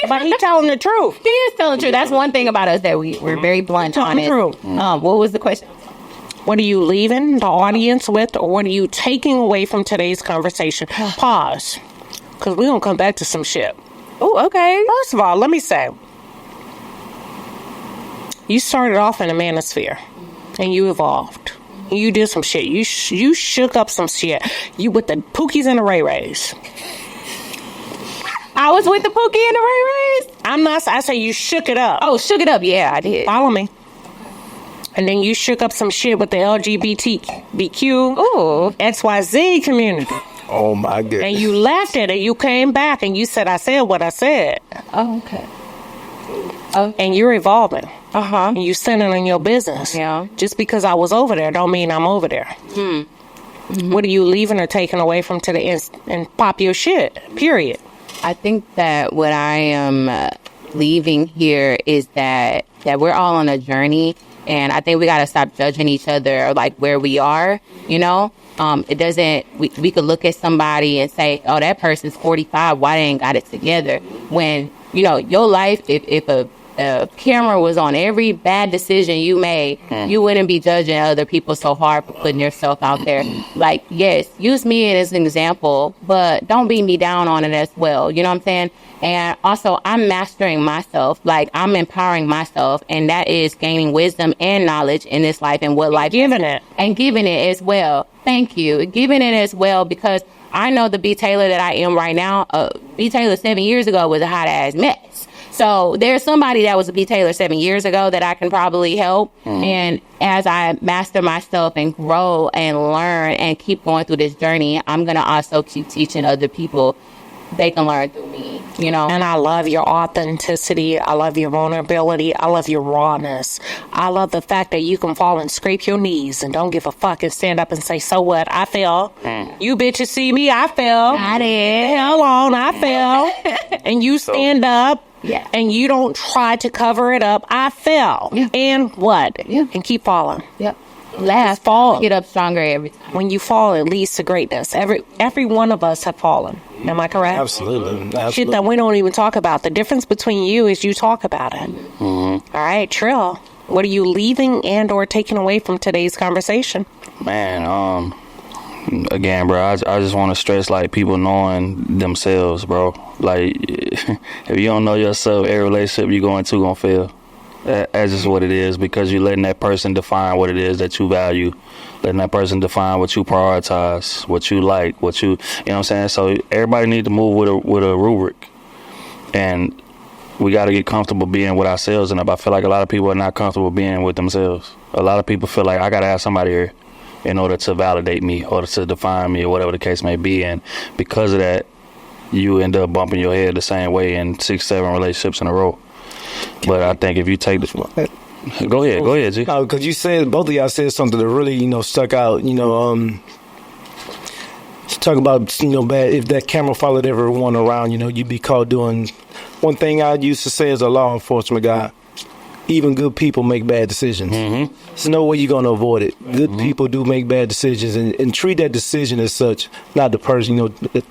But he telling the truth. He is telling the truth. That's one thing about us that we're very blunt on it. True. What was the question? What are you leaving the audience with, or what are you taking away from today's conversation? Pause, because we're gonna come back to some shit. Oh, okay. First of all, let me say, you started off in a manosphere, and you evolved. You did some shit. You shook up some shit. You with the Pookies and the Ray Rays. I was with the Pookie and the Ray Rays. I say you shook it up. Oh, shook it up. Yeah, I did. Follow me. And then you shook up some shit with the LGBTQ, XYZ community. Oh my goodness. And you left it and you came back and you said, I said what I said. Oh, okay. And you're evolving. Uh-huh. And you standing on your business. Yeah. Just because I was over there don't mean I'm over there. Mm-hmm. What are you leaving or taking away from today? And pop your shit, period. I think that what I am leaving here is that we're all on a journey. And I think we got to stop judging each other like where we are, It doesn't, we could look at somebody and say, oh, that person's 45, why they ain't got it together? When, your life, if a camera was on every bad decision you made, you wouldn't be judging other people so hard for putting yourself out there. Like, yes, use me as an example, but don't beat me down on it as well. You know what I'm saying? And also, I'm mastering myself. Like, I'm empowering myself, and that is gaining wisdom and knowledge in this life and what life giving it as well. Thank you, giving it as well, because I know the B. Taylor that I am right now. B. Taylor 7 years ago was a hot ass mess. So there's somebody that was a B. Taylor 7 years ago that I can probably help. And as I master myself and grow and learn and keep going through this journey, I'm gonna also keep teaching other people. They can learn through me, And I love your authenticity. I love your vulnerability. I love your rawness. I love the fact that you can fall and scrape your knees and don't give a fuck and stand up and say, so what? I fell. You bitches see me. I fell. I did. Hell on. I fell. And you stand up. Yeah. And you don't try to cover it up. I fell. Yeah. And what? Yeah. And keep falling. Yep. Laugh, fall. Get up stronger every time. When you fall, it leads to greatness. Every one of us have fallen. Am I correct? Absolutely. Shit that we don't even talk about. The difference between you is you talk about it. All right, Trill. What are you leaving and or taking away from today's conversation? Man, again, bro, I just want to stress, like, people knowing themselves, bro. Like, if you don't know yourself, every relationship you go into gonna fail. As is what it is, because you're letting that person define what it is that you value, letting that person define what you prioritize, what you like, what you know what I'm saying? So everybody needs to move with a rubric. And we got to get comfortable being with ourselves. And I feel like a lot of people are not comfortable being with themselves. A lot of people feel like I got to have somebody here in order to validate me or to define me or whatever the case may be. And because of that, you end up bumping your head the same way in 6-7 relationships in a row. But I think if you take this one, go ahead, G. No, because you said, both of y'all said something that really, stuck out. Talk about, bad, if that camera followed everyone around, you'd be caught doing. One thing I used to say as a law enforcement guy, even good people make bad decisions. Mm-hmm. There's no way you're going to avoid it. Good people do make bad decisions, and treat that decision as such, not the person,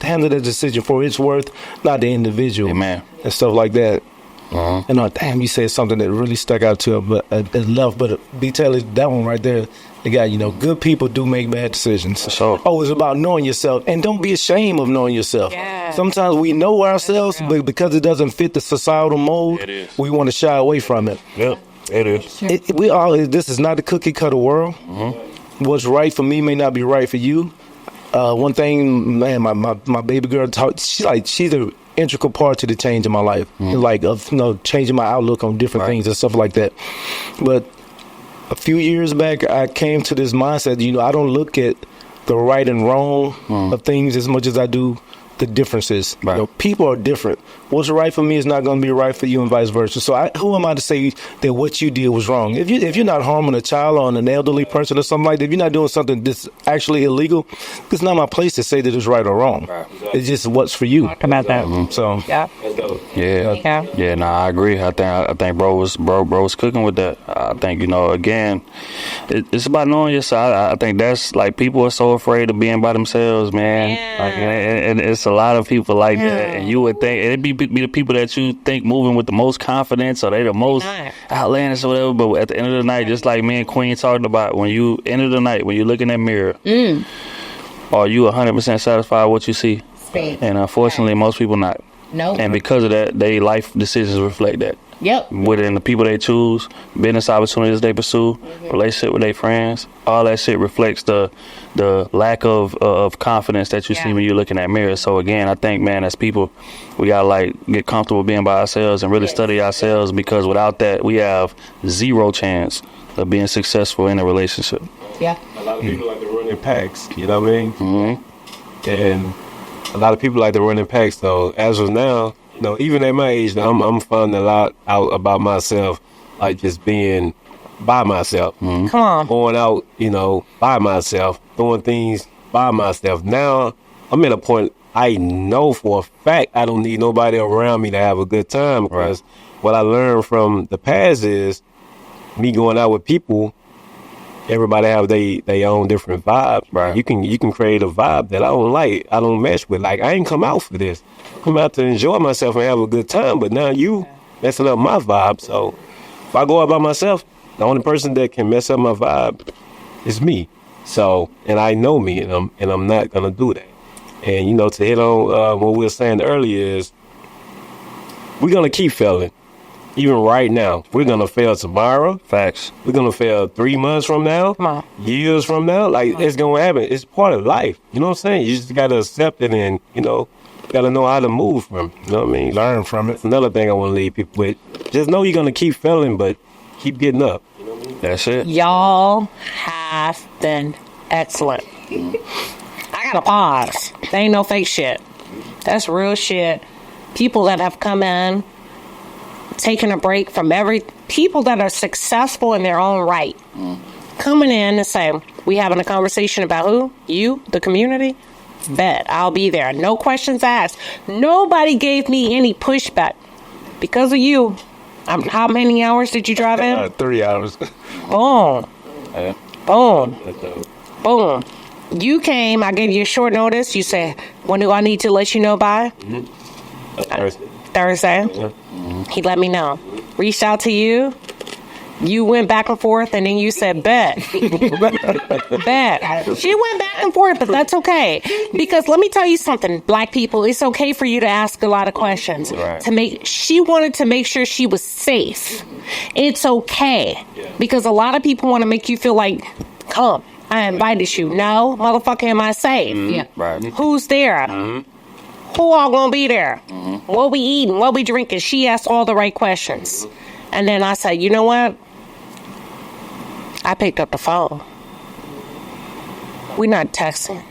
handle that decision for its worth, not the individual. Amen. And stuff like that. And damn, you said something that really stuck out to him, but love. But detail is that one right there. The guy, good people do make bad decisions. Sure. Oh, it's about knowing yourself, and don't be ashamed of knowing yourself. Yeah. Sometimes we know ourselves, but because it doesn't fit the societal mold, we want to shy away from it. Yep, it is. This is not a cookie cutter world. Mm-hmm. What's right for me may not be right for you. One thing, man, my baby girl she's a integral part to the change in my life, changing my outlook on different things and stuff like that. But a few years back, I came to this mindset. I don't look at the right and wrong of things as much as I do the differences. Right. People are different. What's right for me is not going to be right for you, and vice versa. So who am I to say that what you did was wrong? If you're not harming a child or an elderly person or something like that, if you're not doing something that's actually illegal, it's not my place to say that it's right or wrong. Right. It's just what's for you. Talk about that. So Yeah. No, I agree. I think bro was cooking with that. I think again, it's about knowing yourself. I think that's like people are so afraid of being by themselves, man. Yeah. And it's a lot of people like that, and you would think it'd be the people that you think moving with the most confidence, or they the most outlandish or whatever. But at the end of the night, just like me and Queen talked about, when you end of the night, when you look in that mirror, are you 100% satisfied with what you see? And unfortunately, most people not. No. And because of that, their life decisions reflect that. Yep. Within the people they choose, business opportunities they pursue, relationship with their friends, all that shit reflects the lack of confidence that you see when you're looking at mirrors. So again, I think, man, as people, we gotta get comfortable being by ourselves and really study ourselves, because without that, we have zero chance of being successful in a relationship. Yeah. A lot of people like to run in packs. You know what I mean? Mm-hmm. And a lot of people like to run in packs. Though, as of now, even at my age, I'm finding a lot out about myself, like just being by myself. Come on. Going out, by myself, doing things by myself. Now, I'm at a point I know for a fact I don't need nobody around me to have a good time, because what I learned from the past is me going out with people, everybody have their own different vibe. Right. You can create a vibe that I don't like, I don't mesh with. Like, I ain't come out for this. I come out to enjoy myself and have a good time, but now you messing up my vibe. So if I go out by myself, the only person that can mess up my vibe is me. So, and I know me, and I'm not gonna do that. And to hit on what we were saying earlier is, we're gonna keep failing. Even right now, we're gonna fail tomorrow. Facts. We're gonna fail 3 months from now. Come on. Years from now. Like, it's gonna happen. It's part of life. You know what I'm saying? You just gotta accept it, and gotta know how to move from it. You know what I mean? Learn from it. That's another thing I want to leave people with. Just know you're gonna keep failing, but keep getting up. You know what I mean? That's it. Y'all have been excellent. I gotta pause. There ain't no fake shit. That's real shit. People that have come in, taking a break from people that are successful in their own right, coming in and saying, we having a conversation about who? You, the community? Bet I'll be there. No questions asked. Nobody gave me any pushback because of you. How many hours did you drive in? 3 hours. Boom. Boom. Boom. You came, I gave you a short notice. You said, when do I need to let you know by? Thursday. Thursday. He let me know. Reached out to you. You went back and forth, and then you said, bet. Bet. She went back and forth, but that's okay. Because let me tell you something, black people, it's okay for you to ask a lot of questions. Right. She wanted to make sure she was safe. It's okay. Because a lot of people want to make you feel like, come, I invited you. No, motherfucker, am I safe? Yeah. Right. Who's there? Who all gonna be there? What we eating? What we drinking? She asked all the right questions. And then I said, you know what? I picked up the phone. We're not texting.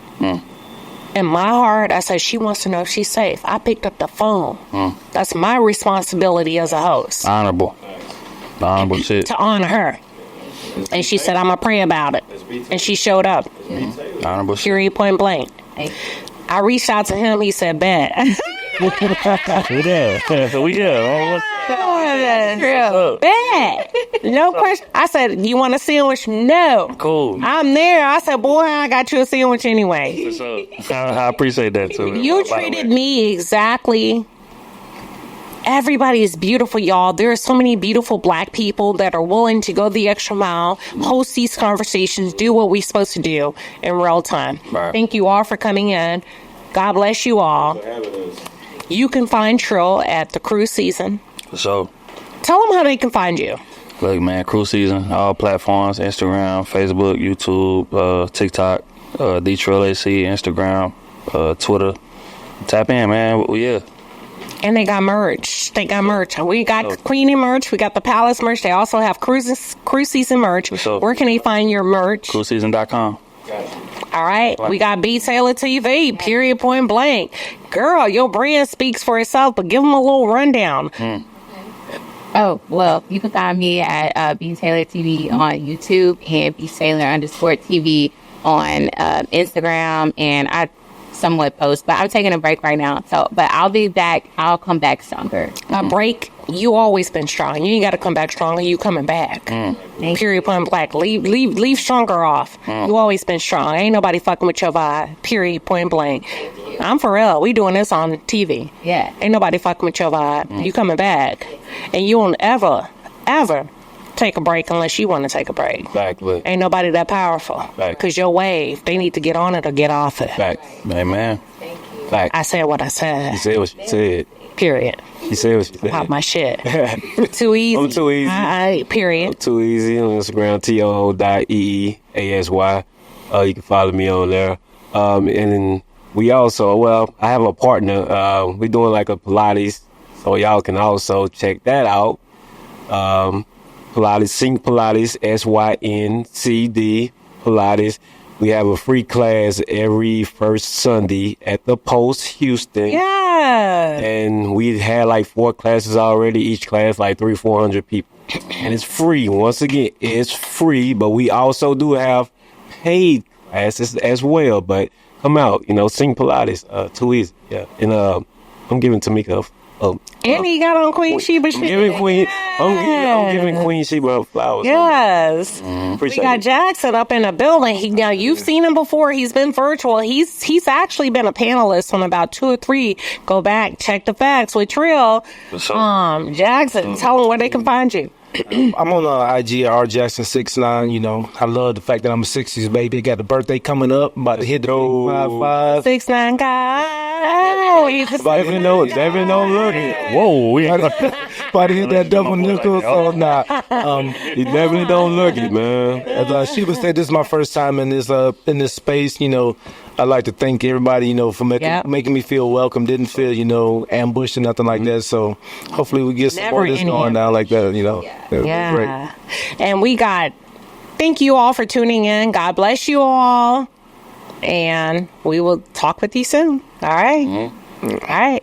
In my heart, I said, she wants to know if she's safe. I picked up the phone. That's my responsibility as a host. Honorable shit. To honor her. And she said, I'm going to pray about it. And she showed up. Honorable shit. Period, point blank. I reached out to him. He said, bet. Bet. No question. I said, you want a sandwich? No. Cool. I'm there. I said, boy, I got you a sandwich anyway. So, I appreciate that too. You treated me exactly. Everybody is beautiful, y'all. There are so many beautiful black people that are willing to go the extra mile, host these conversations, do what we're supposed to do in real time. Right. Thank you all for coming in. God bless you all. You can find Trill at the cruise season. So, tell them how they can find you. look, man, cruise season, all platforms, Instagram, Facebook, YouTube, TikTok, TheTrillAC, Instagram, Twitter. Tap in, man. Yeah. And they got merch. We got Queenie merch. We got the Palace merch. They also have cruise season merch. Where can they find your merch? Cruiseseason.com. All right. We got B Taylor TV, period, point blank. Girl, your brand speaks for itself, but give them a little rundown. Oh, well, you can find me at B Taylor TV on YouTube and B Taylor _TV on Instagram. And I somewhat post, but I'm taking a break right now. So, but I'll be back. I'll come back stronger. A break? You always been strong. You ain't got to come back stronger. You coming back. Period, point blank. Leave stronger off. You always been strong. Ain't nobody fucking with your vibe. Period, point blank. I'm for real. We doing this on TV. Yeah. Ain't nobody fucking with your vibe. You coming back. And you won't ever take a break unless you want to take a break. Exactly. Ain't nobody that powerful. Because your wave, they need to get on it or get off it. Facts. Amen. Facts. I said what I said. You said what you said. Period. You said what you said. Pop my shit. Too easy. I'm too easy. Period. I'm too easy on Instagram, TOO.EEASY. You can follow me on there. And then we also, I have a partner. We're doing like a Pilates, so y'all can also check that out. Pilates, Sync Pilates, SYNCD Pilates. We have a free class every first Sunday at the Post Houston. Yeah. And we had like 4 classes already. Each class like 300-400 people. And it's free. Once again, it's free. But we also do have paid classes as well. But come out, Sync Pilates. Too easy. Yeah. And I'm giving Tamika and he got on Queen Sheba shit. I'm giving Queen Sheba her flowers. Yes. We got Jackson up in the building. Now you've seen him before. He's been virtual. He's actually been a panelist on about 2 or 3. Go back, check the facts with Trill. Jackson, tell them where they can find you. I'm on IG at rjackson69. I love the fact that I'm a 60s baby. Got the birthday coming up. I'm about to hit the 55. 6'9" guy. Definitely don't look it. Whoa, we about to hit that double nickel. So nah, you definitely don't look it, man. As Sheba said, this is my first time in this space. I'd like to thank everybody, for making me feel welcome. Didn't feel, ambushed or nothing like that. So hopefully we get some more of this going down like that. Yeah. Great. And thank you all for tuning in. God bless you all. And we will talk with you soon. All right. All right.